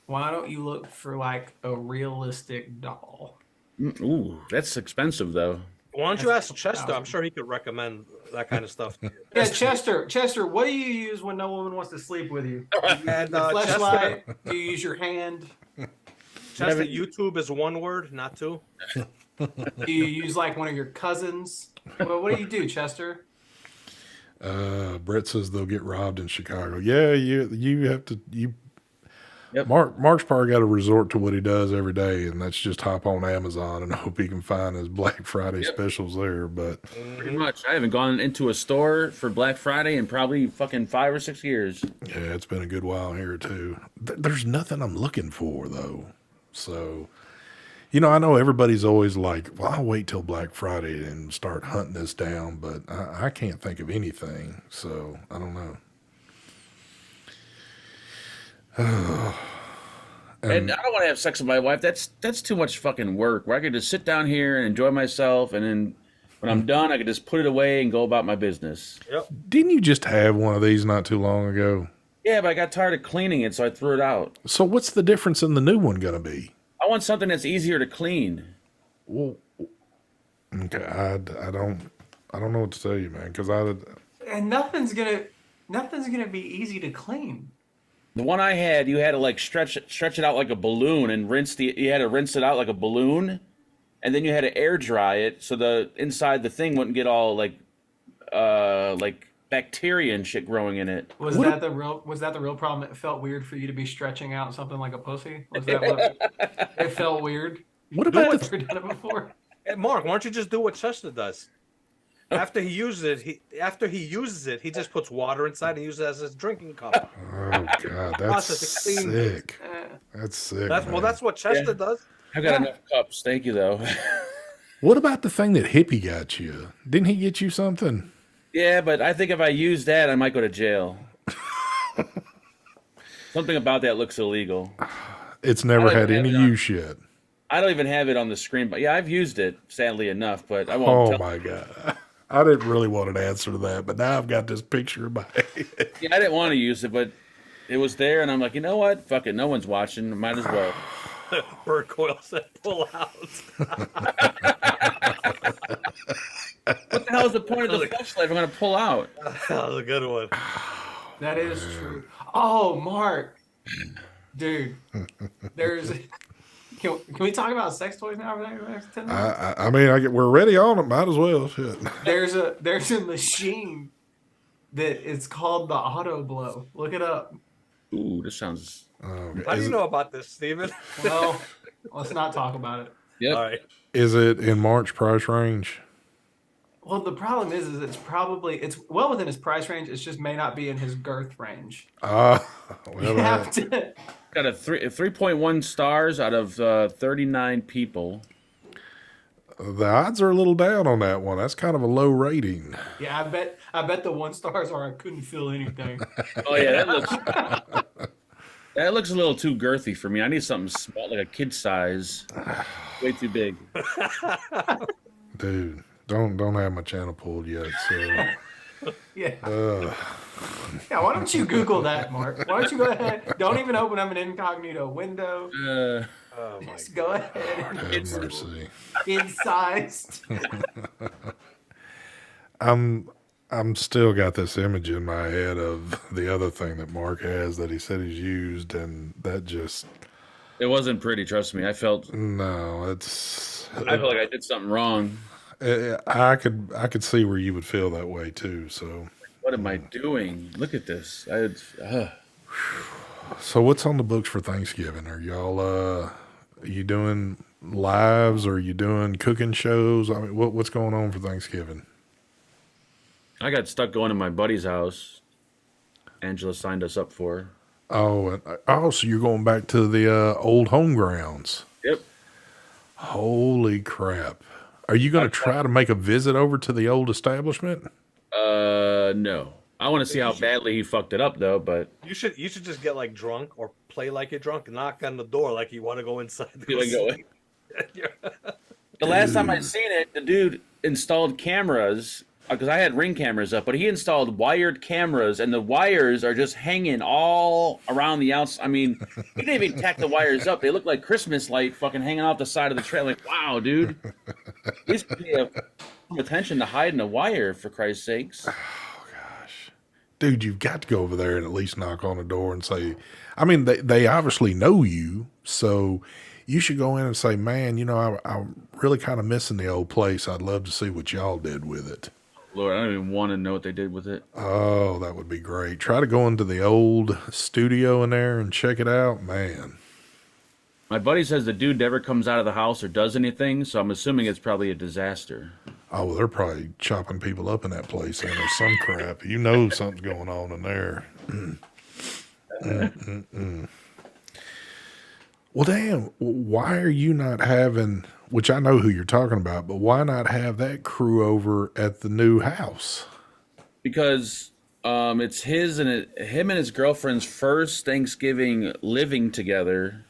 why don't you look for like a realistic doll? Ooh, that's expensive though. Why don't you ask Chester? I'm sure he could recommend that kind of stuff. Yeah, Chester, what do you use when no woman wants to sleep with you? And The Chester, fleshlight? Do you use your hand? Chester, YouTube is one word, not two. Do you use like one of your cousins? What do you do, Chester? Brett says they'll get robbed in Chicago. Yeah, you have to. Yep. Mark's probably got to resort to what he does every day, and that's just hop on Amazon and hope he can find his Black Friday specials there. But Pretty much. I haven't gone into a store for Black Friday in probably fucking 5 or 6 years. yeah, it's been a good while here too. There's nothing I'm looking for though. So, I know everybody's always like, "Well, I'll wait till Black Friday and start hunting this down," but I can't think of anything. So I don't know. And I don't want to have sex with my wife. That's too much fucking work. Where I could just sit down here and enjoy myself, and then when I'm done, I could just put it away and go about my business. Yep. Didn't you just have one of these not too long ago? Yeah, but I got tired of cleaning it, so I threw it out. So what's the difference in the new one going to be? I want something that's easier to clean. Well, okay, I don't know what to tell you, man, because And nothing's gonna be easy to clean. The one I had, you had to like stretch it out like a balloon and you had to rinse it out like a balloon, and then you had to air dry it so the inside the thing wouldn't get all like bacteria and shit growing in it. Was that the real problem? It felt weird for you to be stretching out something like a pussy. Was that what it felt weird? what about I've never done it before. Hey, Mark, why don't you just do what Chester does? After he uses it, he just puts water inside and uses it as his drinking cup. Oh God, that's Process to clean sick. Eh. That's sick. That's man. that's what Chester Yeah. does. I've got enough cups. Thank you though. What about the thing that Hippie got you? Didn't he get you something? Yeah, but I think if I use that, I might go to jail. Something about that looks illegal. It's never I don't had even any have it on- use yet. I don't even have it on the screen, but yeah, I've used it, sadly enough, but I won't Oh tell. my God. I didn't really want an answer to that, but now I've got this picture in my head. Yeah, I didn't want to use it, but it was there, and I'm like, you know what? Fuck it, no one's watching. Might as well. Bird coil said pull out. What the hell is the point of the flashlight if I'm going to pull out? That was a good one. That is true. Oh, Mark, dude, there's. Can we talk about sex toys now for the next 10 minutes? I mean, we're ready on it. Might as well. Shit. There's a machine that it's called the Auto Blow. Look it up. Ooh, this sounds. Okay. How do you know about this, Steven? Well, let's not talk about it. Yep. All right. Is it in Mark's price range? Well, the problem is it's well within his price range. It just may not be in his girth range. Well, You have to. Got a 3.1 stars out of 39 people. the odds are a little down on that one. That's kind of a low rating. Yeah, I bet the 1 stars are I couldn't feel anything. Oh yeah, that looks a little too girthy for me. I need something small, like a kid size. Way too big. Dude, don't have my channel pulled yet. So Yeah. Yeah, why don't you Google that, Mark? Why don't you go ahead? Don't even open up an incognito window. Oh my Just go ahead. have mercy. Kid-sized. I'm still got this image in my head of the other thing that Mark has that he said he's used, and that just It wasn't pretty, trust me. I felt it's. like I did something wrong. I could see where you would feel that way too. So What am I doing? Look at this. so what's on the books for Thanksgiving? Are y'all are you doing lives? Or are you doing cooking shows? I mean, what's going on for Thanksgiving? I got stuck going to my buddy's house. Angela signed us up for. So you're going back to the old home grounds. Yep. Holy crap. Are you going to try to make a visit over to the old establishment? No. I want to see how badly he fucked it up, though. But You should just get like drunk or play like you're drunk, and knock on the door like you want to go inside. To go Here we go. sleep. The last time I seen it, the dude installed cameras because I had Ring cameras up, but he installed wired cameras, and the wires are just hanging all around the outside. I mean, he didn't even tack the wires up; they look like Christmas light, fucking hanging off the side of the trailer. Like, wow, dude, he's paying some attention to hiding a wire, for Christ's sakes. Dude, you've got to go over there and at least knock on the door and say, I mean, they obviously know you, so you should go in and say, man, you know, I'm really kind of missing the old place. I'd love to see what y'all did with it. Lord, I don't even want to know what they did with it. Oh, that would be great. Try to go into the old studio in there and check it out, man. My buddy says the dude never comes out of the house or does anything, so I'm assuming it's probably a disaster. Oh, well, they're probably chopping people up in that place and there's some crap. You know something's going on in there. Well, damn, why are you not having, which I know who you're talking about, but why not have that crew over at the new house? Because it's him and his girlfriend's first Thanksgiving living together,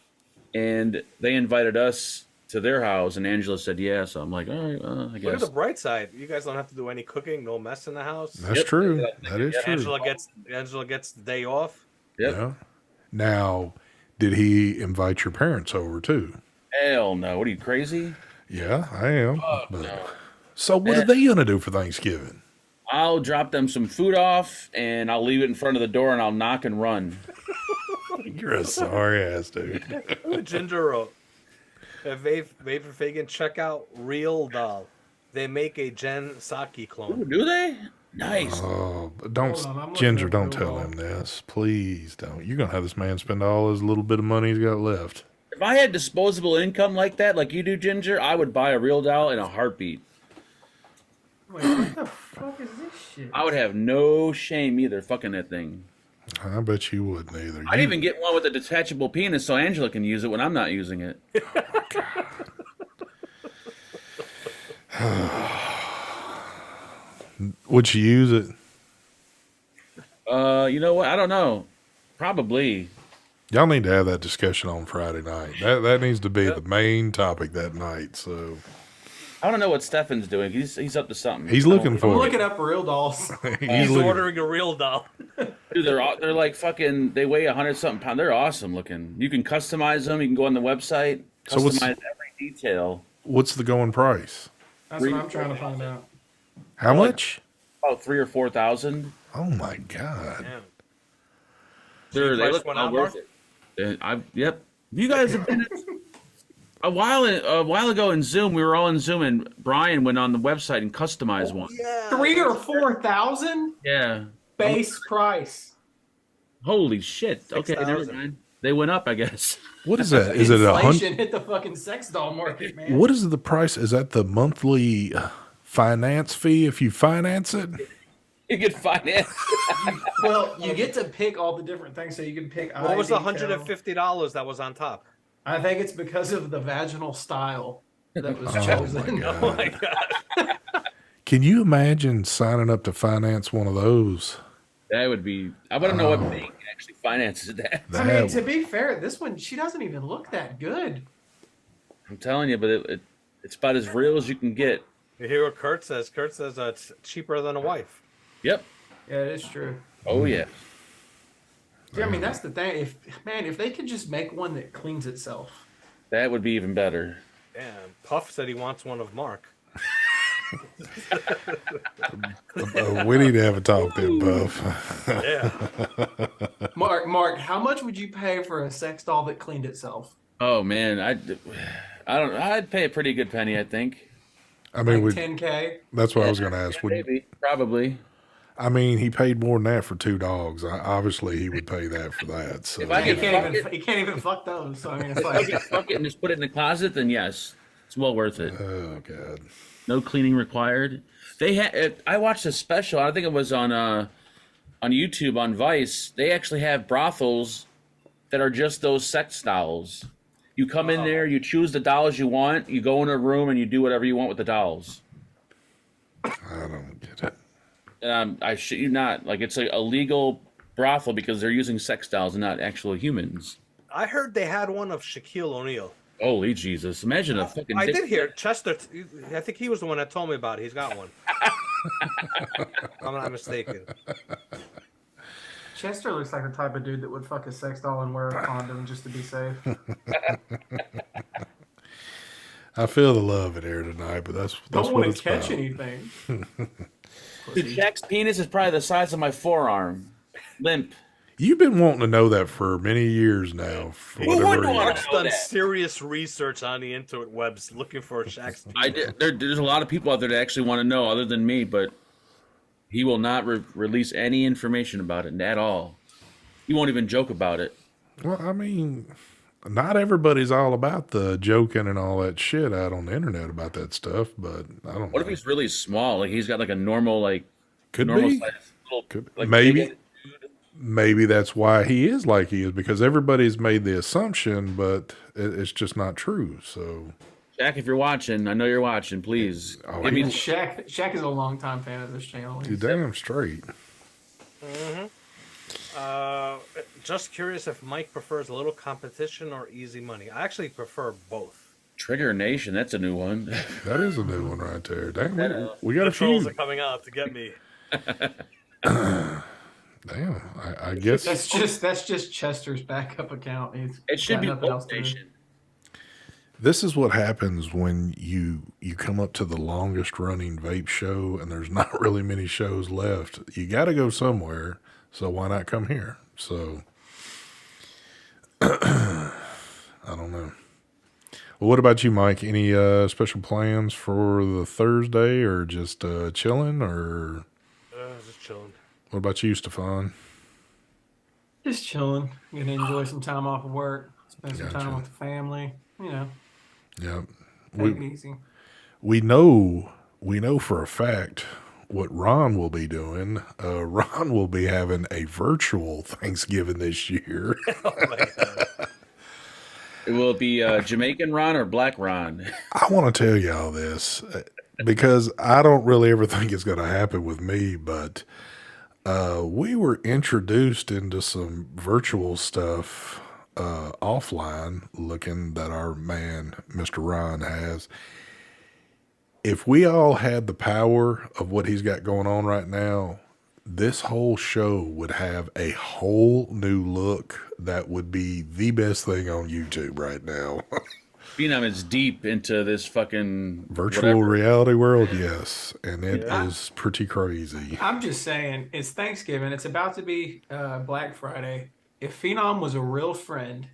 and they invited us to their house, and Angela said yeah. So I'm like, all right, I Look at guess. the bright side. You guys don't have to do any cooking, no mess in the house. That's true. That is true. Angela gets the day off. Yep. Yeah. Now, did he invite your parents over too? Hell no. What are you, crazy? Yeah, I am. But, No. so what are they going to do for Thanksgiving? I'll drop them some food off, and I'll leave it in front of the door, and I'll knock and run. You're a sorry ass dude. Ginger wrote, Vape and Fagan, check out Real Doll. They make a Jen Psaki Ooh, clone. do they? Nice. Oh, but Hold on, I'm don't, looking Ginger, at don't Real tell Doll. him this. Please don't. You're going to have this man spend all his little bit of money he's got left. If I had disposable income like that, like you do, Ginger, I would buy a real doll in a heartbeat. Wait, what the fuck is this shit? I would have no shame either fucking that thing. I bet you wouldn't either. I'd even get one with a detachable penis so Angela can use it when I'm not using it. Would you use it? You know what? I don't know. Probably. Y'all need to have that discussion on Friday night. That needs to be the main topic that night. So I don't know what Stefan's doing. He's up to something. he's looking I'm for looking it. up real dolls. He's looking- ordering a Real Doll. Dude, they're like fucking. They weigh 100-something pounds. They're awesome looking. You can customize them. You can go on the website, So what's- customize every detail. What's the going price? That's what I'm trying to find out. How much? About 3,000 or 4,000. Oh my God. Damn. They price look went well out, worth Mark? it. Yep. You guys have been a while ago in Zoom. We were all in Zoom, and Brian went on the website and customized one. Yeah. 3,000 or 4,000 Yeah. base price. Holy shit. Okay, never 6,000. mind. They went up, I guess. What is that? Is it a hundred? Inflation hit the fucking sex doll market, man. What is the price? Is that the monthly finance fee if you finance it? You get financed. Well, you get to pick all the different things, so you can pick. What was the eye detail. $150 that was on top? I think it's because of the vaginal style that was Oh chosen. my God. Oh my God. Can you imagine signing up to finance one of those? That would be. I want to know what bank actually finances that. I mean, That to be fair, this one she doesn't even look that good. I'm telling you, but it's about as real as you can get. You hear what Kurt says? Kurt says it's cheaper than a wife. Yep. Yeah, it is true. Oh yeah. Yeah, I mean that's the thing. If they could just make one that cleans itself. That would be even better. Damn. Puff said he wants one of Mark. we need to have a talk then, Buff. Yeah. Mark, how much would you pay for a sex doll that cleaned itself? Oh man, I'd pay a pretty good penny. I think. I mean, Like 10K? that's what I was going to ask. Would, Maybe, probably. I mean, he paid more than that for 2 dogs. Obviously, he would pay that for that. So If I He could can't even fuck those. So I mean, it's If I like could fuck it and just put it in the closet, then yes, it's well worth it. oh God. No cleaning required. They had. I watched a special. I think it was on YouTube on Vice. They actually have brothels that are just those sex dolls. You come in there, you choose the dolls you want, you go in a room and you do whatever you want with the dolls. I don't get it. I shit you not. Like it's a legal brothel because they're using sex dolls and not actual humans. I heard they had one of Shaquille O'Neal. Holy Jesus! Imagine a fucking. I dick- did hear Chester. I think he was the one that told me about it. He's got one. I'm not mistaken. Chester looks like the type of dude that would fuck a sex doll and wear a condom just to be safe. I feel the love in here tonight, but that's Don't what want it's to catch about. anything. Dude, Shaq's penis is probably the size of my forearm. Limp. You've been wanting to know that for many years now. For Who whatever wouldn't reason. want Mark's know done that. serious research on the interwebs looking for Shaq's penis. I did. There's a lot of people out there that actually want to know, other than me, but he will not release any information about it at all. He won't even joke about it. Well, I mean, not everybody's all about the joking and all that shit out on the internet about that stuff, but I don't What know. if he's really small? Like he's got like a normal, Could normal be. size little, Could- like maybe. big- Maybe that's why he is like he is, because everybody's made the assumption, but it's just not true. So, Shaq, if you're watching, I know you're watching. Please Oh, give he- me. Shaq is a longtime fan of this channel. you damn straight. Just curious if Mike prefers a little competition or easy money. I actually prefer both. Trigger Nation. That's a new one. That is a new one right there. Damn, we got The a trolls few. are coming out to get me. Damn, I guess That's just Chester's backup account. He's It should got be nothing else Vape to do. Nation. this is what happens when you come up to the longest running vape show and there's not really many shows left. You got to go somewhere, so why not come here? So I don't know. Well, what about you, Mike? Any special plans for the Thursday, or just chilling, or Just chilling. what about you, Stefan? Just chilling. Gonna enjoy some time off of work. Spend some Gotcha. time with the family. You know, Yeah, take it easy. we know for a fact what Ron will be doing. Ron will be having a virtual Thanksgiving this year. Oh my god. Will it be Jamaican Ron or Black Ron? I want to tell y'all this because I don't really ever think it's going to happen with me, but we were introduced into some virtual stuff offline looking that our man, Mr. Ron, has. If we all had the power of what he's got going on right now, this whole show would have a whole new look that would be the best thing on YouTube right now. Phenom is deep into this fucking Virtual whatever. reality world, yes. And it is pretty crazy. I'm just saying, it's Thanksgiving. It's about to be Black Friday. If Phenom was a real friend,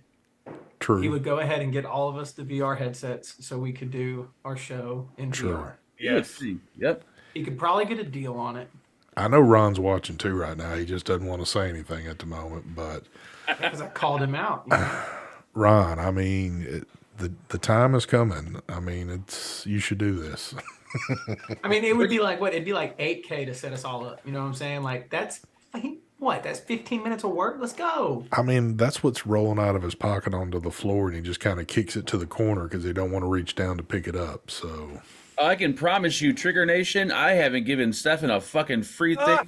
he True. would go ahead and get all of us the VR headsets so we could do our show in VR. Sure. Yes. Yep. He could probably get a deal on it I know Ron's watching too right now. He just doesn't want to say anything at the moment. But because I called him out. You know? Ron, I mean, the time is coming. I mean, you should do this. I mean, it would be like what? It'd be like 8K to set us all up. You know what I'm saying? Like that's what? That's 15 minutes of work. Let's go. I mean, that's what's rolling out of his pocket onto the floor, and he just kind of kicks it to the corner because he don't want to reach down to pick it up. So I can promise you, Trigger Nation, I haven't given Stefan a fucking free thing.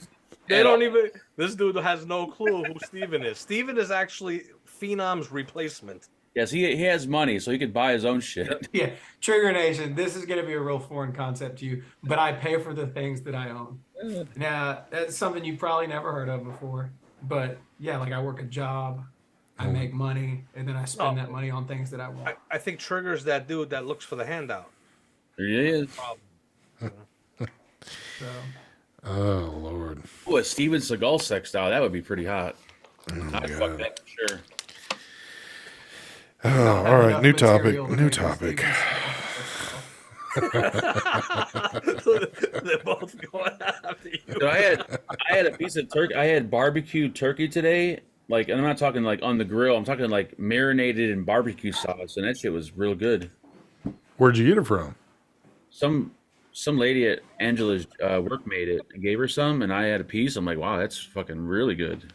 They at don't all. even. This dude has no clue who Steven is. Steven is actually Phenom's replacement. Yes, he has money, so he could buy his own shit. Yeah, Trigger Nation. This is going to be a real foreign concept to you, but I pay for the things that I own. Now, that's something you probably never heard of before. But yeah, like I work a job, I make money, and then I spend that money on things that I want. I think Trigger's that dude that looks for the handout. There he is. So oh Lord. Ooh, a Steven Seagal sex doll. That would be pretty hot. I'd fuck God. that for sure. Oh, all right, enough new topic. material to New make a topic. They're both going after you. So I had a piece of turkey. I had barbecue turkey today. Like, and I'm not talking like on the grill. I'm talking like marinated in barbecue sauce, and that shit was real good. Where'd you get it from? Some lady at Angela's work made it and gave her some, and I had a piece. I'm like, wow, that's fucking really good.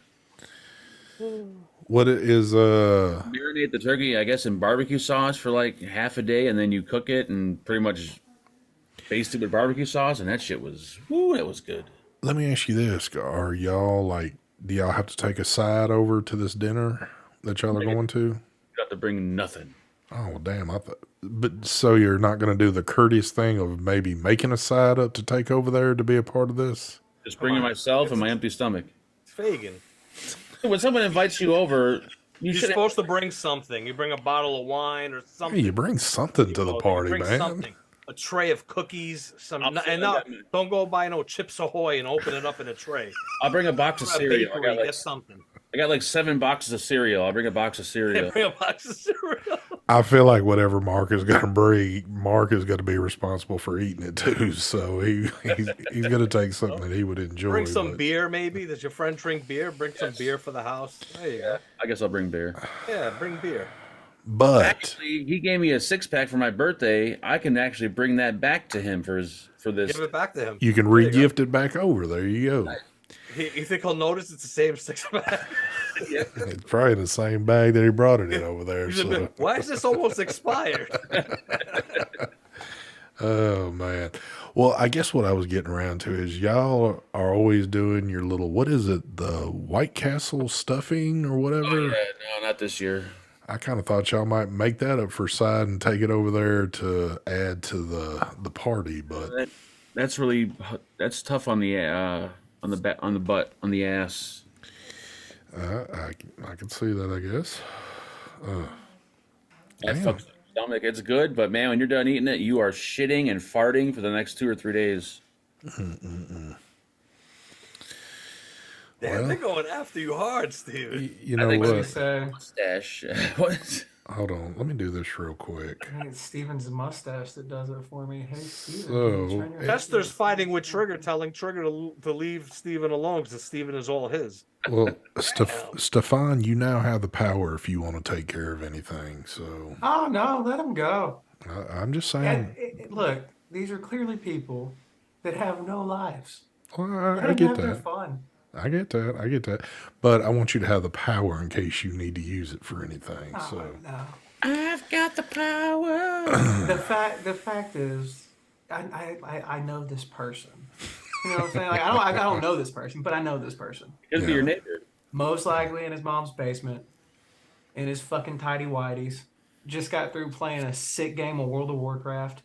What is Marinate the turkey, I guess, in barbecue sauce for like half a day, and then you cook it and pretty much baste it with barbecue sauce, and that shit was, woo, that was good. Let me ask you this: are y'all like? Do y'all have to take a side over to this dinner that y'all are going to? You have to bring nothing. Oh well, damn! I thought, but so you're not going to do the courteous thing of maybe making a side up to take over there to be a part of this? Just bringing myself and my empty stomach. It's Fagin. When someone invites you over, You're should supposed to bring something. You bring a bottle of wine or something. Hey, you bring something to the party, bring man. Something. A tray of cookies, Absolutely. don't go buy no Chips Ahoy and open it up in a tray. I'll bring a box of A cereal. bakery, get something. I got like 7 boxes of cereal. I'll bring a box of cereal. Bring a box of cereal. I feel like whatever Mark is going to bring, Mark is going to be responsible for eating it too. So he's going to take something that he would enjoy. Bring some beer, maybe. Does your friend drink beer? Bring some beer for the house. There you go. I guess I'll bring beer. Yeah, bring beer. But Actually, he gave me a 6-pack for my birthday. I can actually bring that back to him for this. Give it back to him. you can re-gift it back over. There you go. You think he'll notice it's the same 6-pack? It's probably in the same bag that he brought it in over there. So. Why is this almost expired? Oh man. Well, I guess what I was getting around to is y'all are always doing your little, what is it, the White Castle stuffing or whatever? Oh, yeah, no, not this year. I kind of thought y'all might make that up for side and take it over there to add to the party, but That's tough on the butt, on the ass. I can see that, I guess. That Damn. fucks the stomach. It's good, but man, when you're done eating it, you are shitting and farting for the next 2 or 3 days. Damn, they're going after you hard, Steven. You know think What do you what? say? Stash. What? Hold on. Let me do this real quick. I think it's Steven's mustache that does it for me. Hey, Steven. So- turn your head. Chester's fighting with Trigger, telling Trigger to leave Steven alone because Steven is all his. Well, Stefan, you now have the power if you want to take care of anything. So Oh, no, let him go. I'm just saying. And, look, these are clearly people that have no lives. Well, Let I them get have their that. fun. I get that. I get that. But I want you to have the power in case you need to use it for anything. Oh, So no. I've got the power. The fact is, I know this person. You know what I'm saying? Like I don't know this person, but I know this person. Could be your neighbor. Most likely in his mom's basement, in his fucking tidy whities. Just got through playing a sick game of World of Warcraft.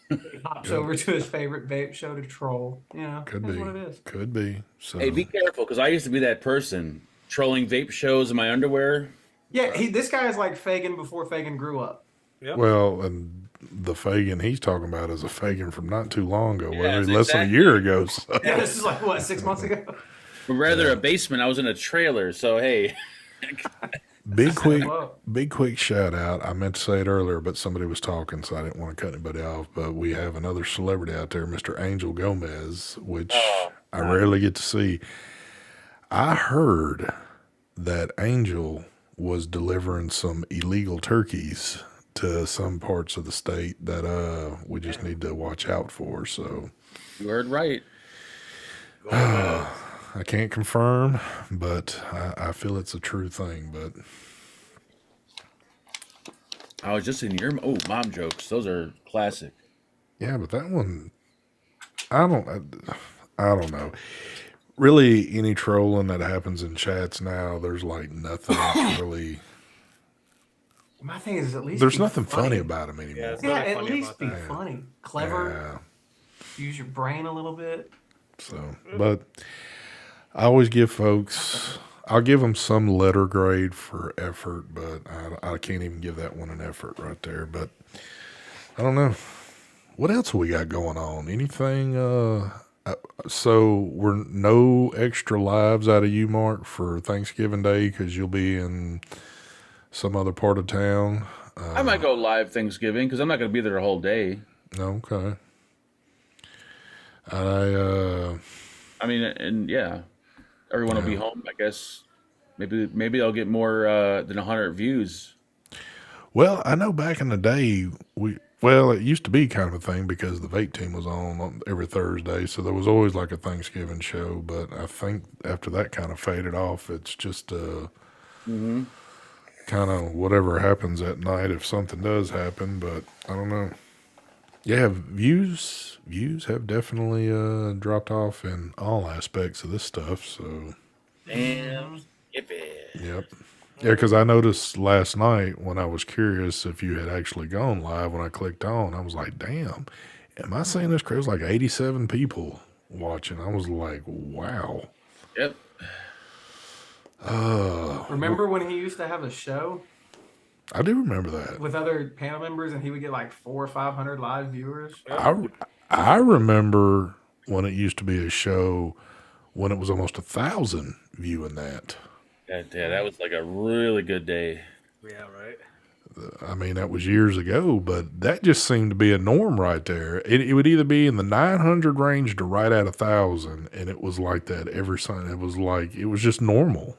He hops over to his favorite vape show to troll. You know, could that's be. what it is. Could be. So Hey, be careful, because I used to be that person trolling vape shows in my underwear. Yeah, this guy is like Fagin before Fagin grew up. well, and the Fagin he's talking about is a Fagin from not too long ago, Yes, less than a exactly. year ago. So. Yeah, this is like what 6 months ago. But rather a basement, I was in a trailer. So hey, Big Whoa. quick shout out. I meant to say it earlier, but somebody was talking, so I didn't want to cut anybody off. But we have another celebrity out there, Mr. Angel Gomez, which I rarely get to see. I heard that Angel was delivering some illegal turkeys to some parts of the state that we just need to watch out for. So you heard right. I can't confirm, but I feel it's a true thing. But I was just in your mom jokes. Those are classic. yeah, but that one, I don't know. Really, any trolling that happens in chats now, there's like nothing really. My thing is at least There's be nothing funny about them anymore. Yeah, it's Yeah, nothing at funny least about be that. funny, clever. Use your brain a little bit. So, but I always give folks, I'll give them some letter grade for effort, but I can't even give that one an effort right there. But I don't know. What else we got going on? Anything? So we're no extra lives out of you, Mark, for Thanksgiving Day because you'll be in some other part of town. I might go live Thanksgiving because I'm not going to be there the whole day. Okay. I mean, and yeah, everyone will be home. I guess maybe I'll get more than 100 views. Well, I know back in the day, it used to be kind of a thing because the vape team was on every Thursday, so there was always like a Thanksgiving show. But I think after that kind of faded off, it's just kind of whatever happens at night if something does happen. But I don't know. Yeah, views have definitely dropped off in all aspects of this stuff. So, Damn. Yippee. yep. Yeah, because I noticed last night when I was curious if you had actually gone live, when I clicked on, I was like, damn, am I saying this? It was like 87 people watching. I was like, wow. Yep. Remember when he used to have a show I do remember that. with other panel members, and he would get like 400 or 500 live viewers? I remember when it used to be a show when it was almost 1,000 viewing that. Yeah, that was like a really good day. Yeah, right. I mean, that was years ago, but that just seemed to be a norm right there. It would either be in the 900 range to right at 1,000, and it was like that every Sunday. It was just normal.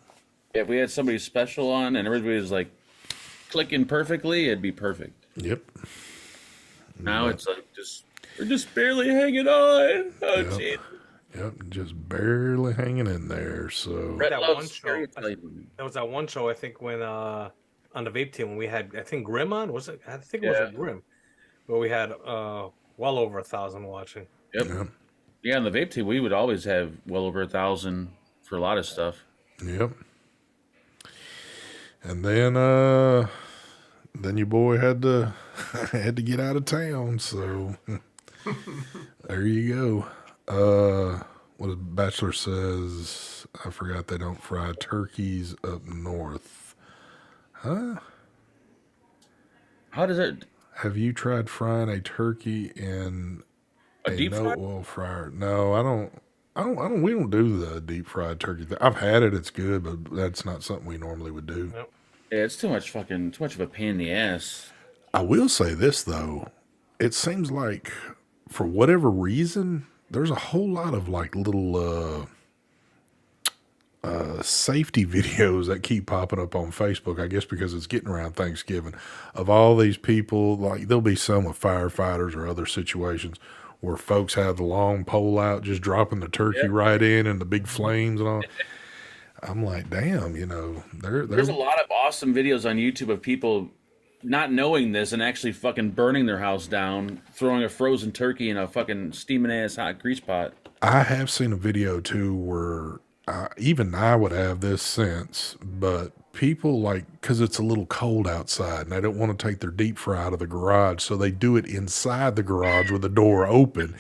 Yeah, if we had somebody special on and everybody was like clicking perfectly, it'd be perfect. Yep. Now it's like we're just barely hanging on. Oh, Yep. jeez. Yep, just barely hanging in there. So Brett That loves one show. storytelling. There was that one show I think when on the vape team when we had I think Grim on was it? I think it was a Grim, where we had well over 1,000 watching. Yep. Yep. Yeah, on the vape team, we would always have well over 1,000 for a lot of stuff. Yep. And then your boy had to had to get out of town, so there you go. What a bachelor says, I forgot they don't fry turkeys up north. Huh? How does it Have you tried frying a turkey in a deep fry? oil fryer? No, I don't. We don't do the deep fried turkey thing. I've had it; it's good, but that's not something we normally would do. Yep. Yeah, it's too much of a pain in the ass. I will say this though, it seems like for whatever reason, there's a whole lot of like little safety videos that keep popping up on Facebook. I guess because it's getting around Thanksgiving, of all these people. Like there'll be some with firefighters or other situations where folks have the long pole out, just dropping the turkey right in and the big flames and all. I'm like, damn, There's a lot of awesome videos on YouTube of people not knowing this and actually fucking burning their house down, throwing a frozen turkey in a fucking steaming ass hot grease pot. I have seen a video too where even I would have this sense, but people because it's a little cold outside and they don't want to take their deep fry out of the garage, so they do it inside the garage with the door open,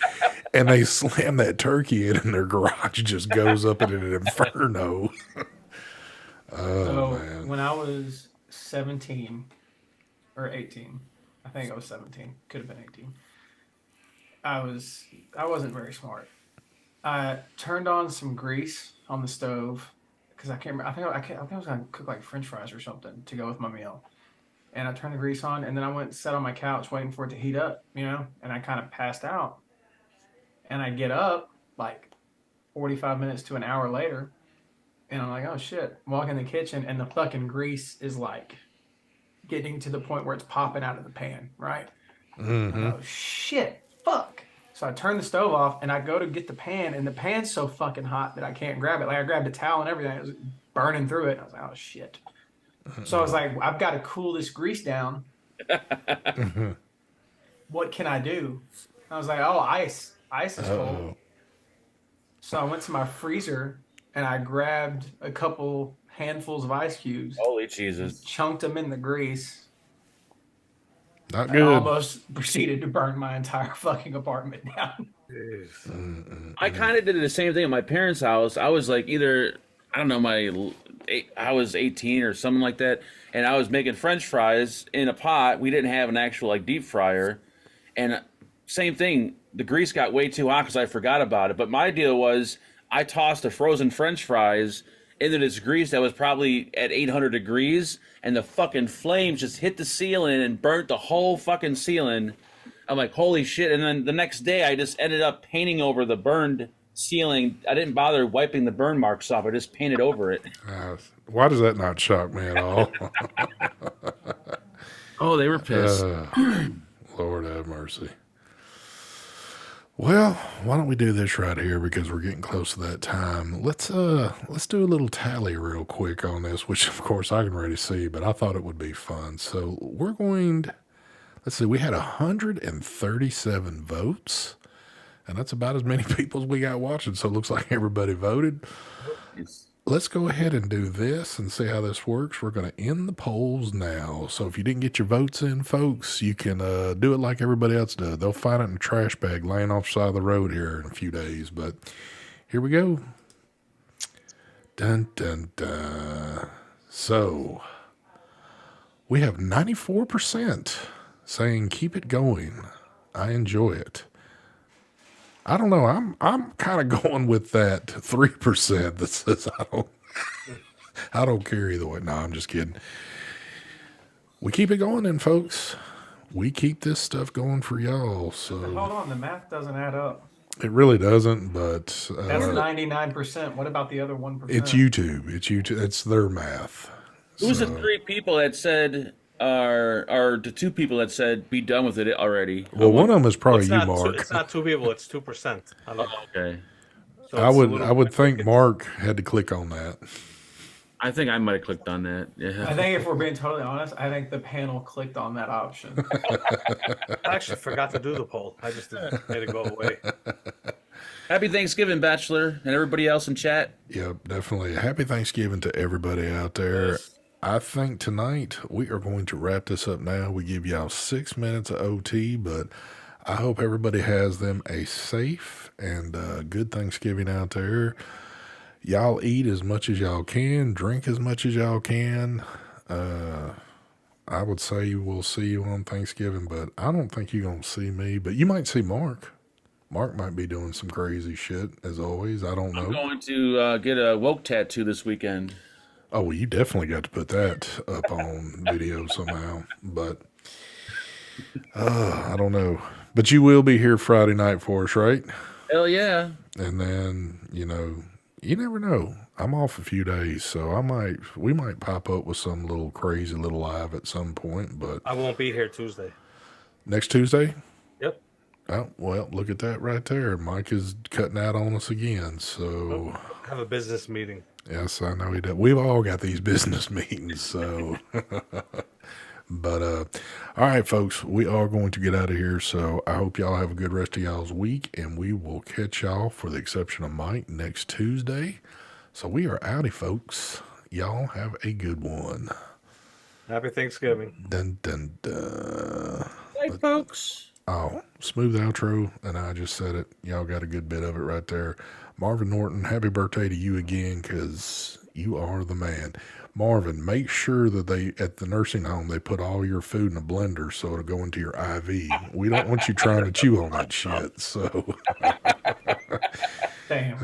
and they slam that turkey in, and their garage just goes up in an inferno. So man. when I was 17 or 18, I think I was 17, could have been 18. I wasn't very smart. I turned on some grease on the stove because I can't remember. I think I was gonna cook like French fries or something to go with my meal. And I turned the grease on, and then I went and sat on my couch waiting for it to heat up, and I kind of passed out. And I get up like 45 minutes to an hour later, and I'm like, oh shit. Walk in the kitchen, and the fucking grease is like getting to the point where it's popping out of the pan, right? Mm-hmm. Oh shit, fuck. So I turn the stove off, and I go to get the pan, and the pan's so fucking hot that I can't grab it. Like I grabbed a towel and everything, it was burning through it. I was like, oh shit. So I was like, I've got to cool this grease down. What can I do? I was like, oh, ice. Ice is cold. So I went to my freezer and I grabbed a couple handfuls of ice cubes. Holy Jesus. Chunked them in the grease. Not I good. almost proceeded to burn my entire fucking apartment down. I kind of did the same thing at my parents' house. I was like I was 18 or something like that, and I was making French fries in a pot. We didn't have an actual like deep fryer, and same thing. The grease got way too hot because I forgot about it. But my deal was I tossed the frozen French fries into this grease that was probably at 800 degrees, and the fucking flames just hit the ceiling and burnt the whole fucking ceiling. I'm like, holy shit. And then the next day I just ended up painting over the burned ceiling. I didn't bother wiping the burn marks off. I just painted over it. Why does that not shock me at all? Oh, they were pissed. Lord have mercy. Well, why don't we do this right here because we're getting close to that time. Let's do a little tally real quick on this, which of course I can already see, but I thought it would be fun. So Let's see, we had 137 votes, and that's about as many people as we got watching. So it looks like everybody voted. It's- Let's go ahead and do this and see how this works. We're going to end the polls now. So if you didn't get your votes in, folks, you can do it like everybody else does. They'll find it in a trash bag laying off the side of the road here in a few days. But here we go. Dun, dun, dun. So we have 94% saying keep it going. I enjoy it. I don't know. I'm kind of going with that 3% that says I don't care either way. No, I'm just kidding. We keep it going then, folks. We keep this stuff going for y'all. So Hold on, the math doesn't add up. it really doesn't, but That's 99%. What about the other 1%? it's YouTube. It's YouTube. It's their math. Who's the So- 3 people that said, or the 2 people that said, be done with it already? Well, one of them is probably It's you, not Mark. it's not 2 people. It's 2%. I don't know. Okay. So I it's a would little bit think tricky. Mark had to click on that. I think I might have clicked on that. Yeah. I think if we're being totally honest, I think the panel clicked on that option. I actually forgot to do the poll. I just made it go away. Happy Thanksgiving, Bachelor, and everybody else in chat. Yep, definitely. Happy Thanksgiving to everybody out there. I think tonight we are going to wrap this up now. We give y'all 6 minutes of OT, but I hope everybody has them a safe and good Thanksgiving out there. Y'all eat as much as y'all can, drink as much as y'all can. I would say we'll see you on Thanksgiving, but I don't think you're going to see me, but you might see Mark. Mark might be doing some crazy shit, as always. I don't know. I'm going to get a woke tattoo this weekend. Oh, well, you definitely got to put that up on video somehow. But I don't know. But you will be here Friday night for us, right? Hell yeah. And then, you never know. I'm off a few days, so we might pop up with some little crazy little live at some point. But I won't be here Tuesday. next Tuesday? Yep. Oh, well, look at that right there. Mike is cutting out on us again. So, I have a business meeting. yes, I know he does. We've all got these business meetings, so. But, all right, folks, we are going to get out of here. So I hope y'all have a good rest of y'all's week, and we will catch y'all, for the exception of Mike, next Tuesday. So we are outie, folks. Y'all have a good one. Happy Thanksgiving. Dun, dun, dun. Hey, folks. Oh, smooth outro, and I just said it. Y'all got a good bit of it right there. Marvin Norton, happy birthday to you again, because you are the man. Marvin, make sure that at the nursing home, they put all your food in a blender so it'll go into your IV. We don't want you trying to chew on that shit, so. Damn.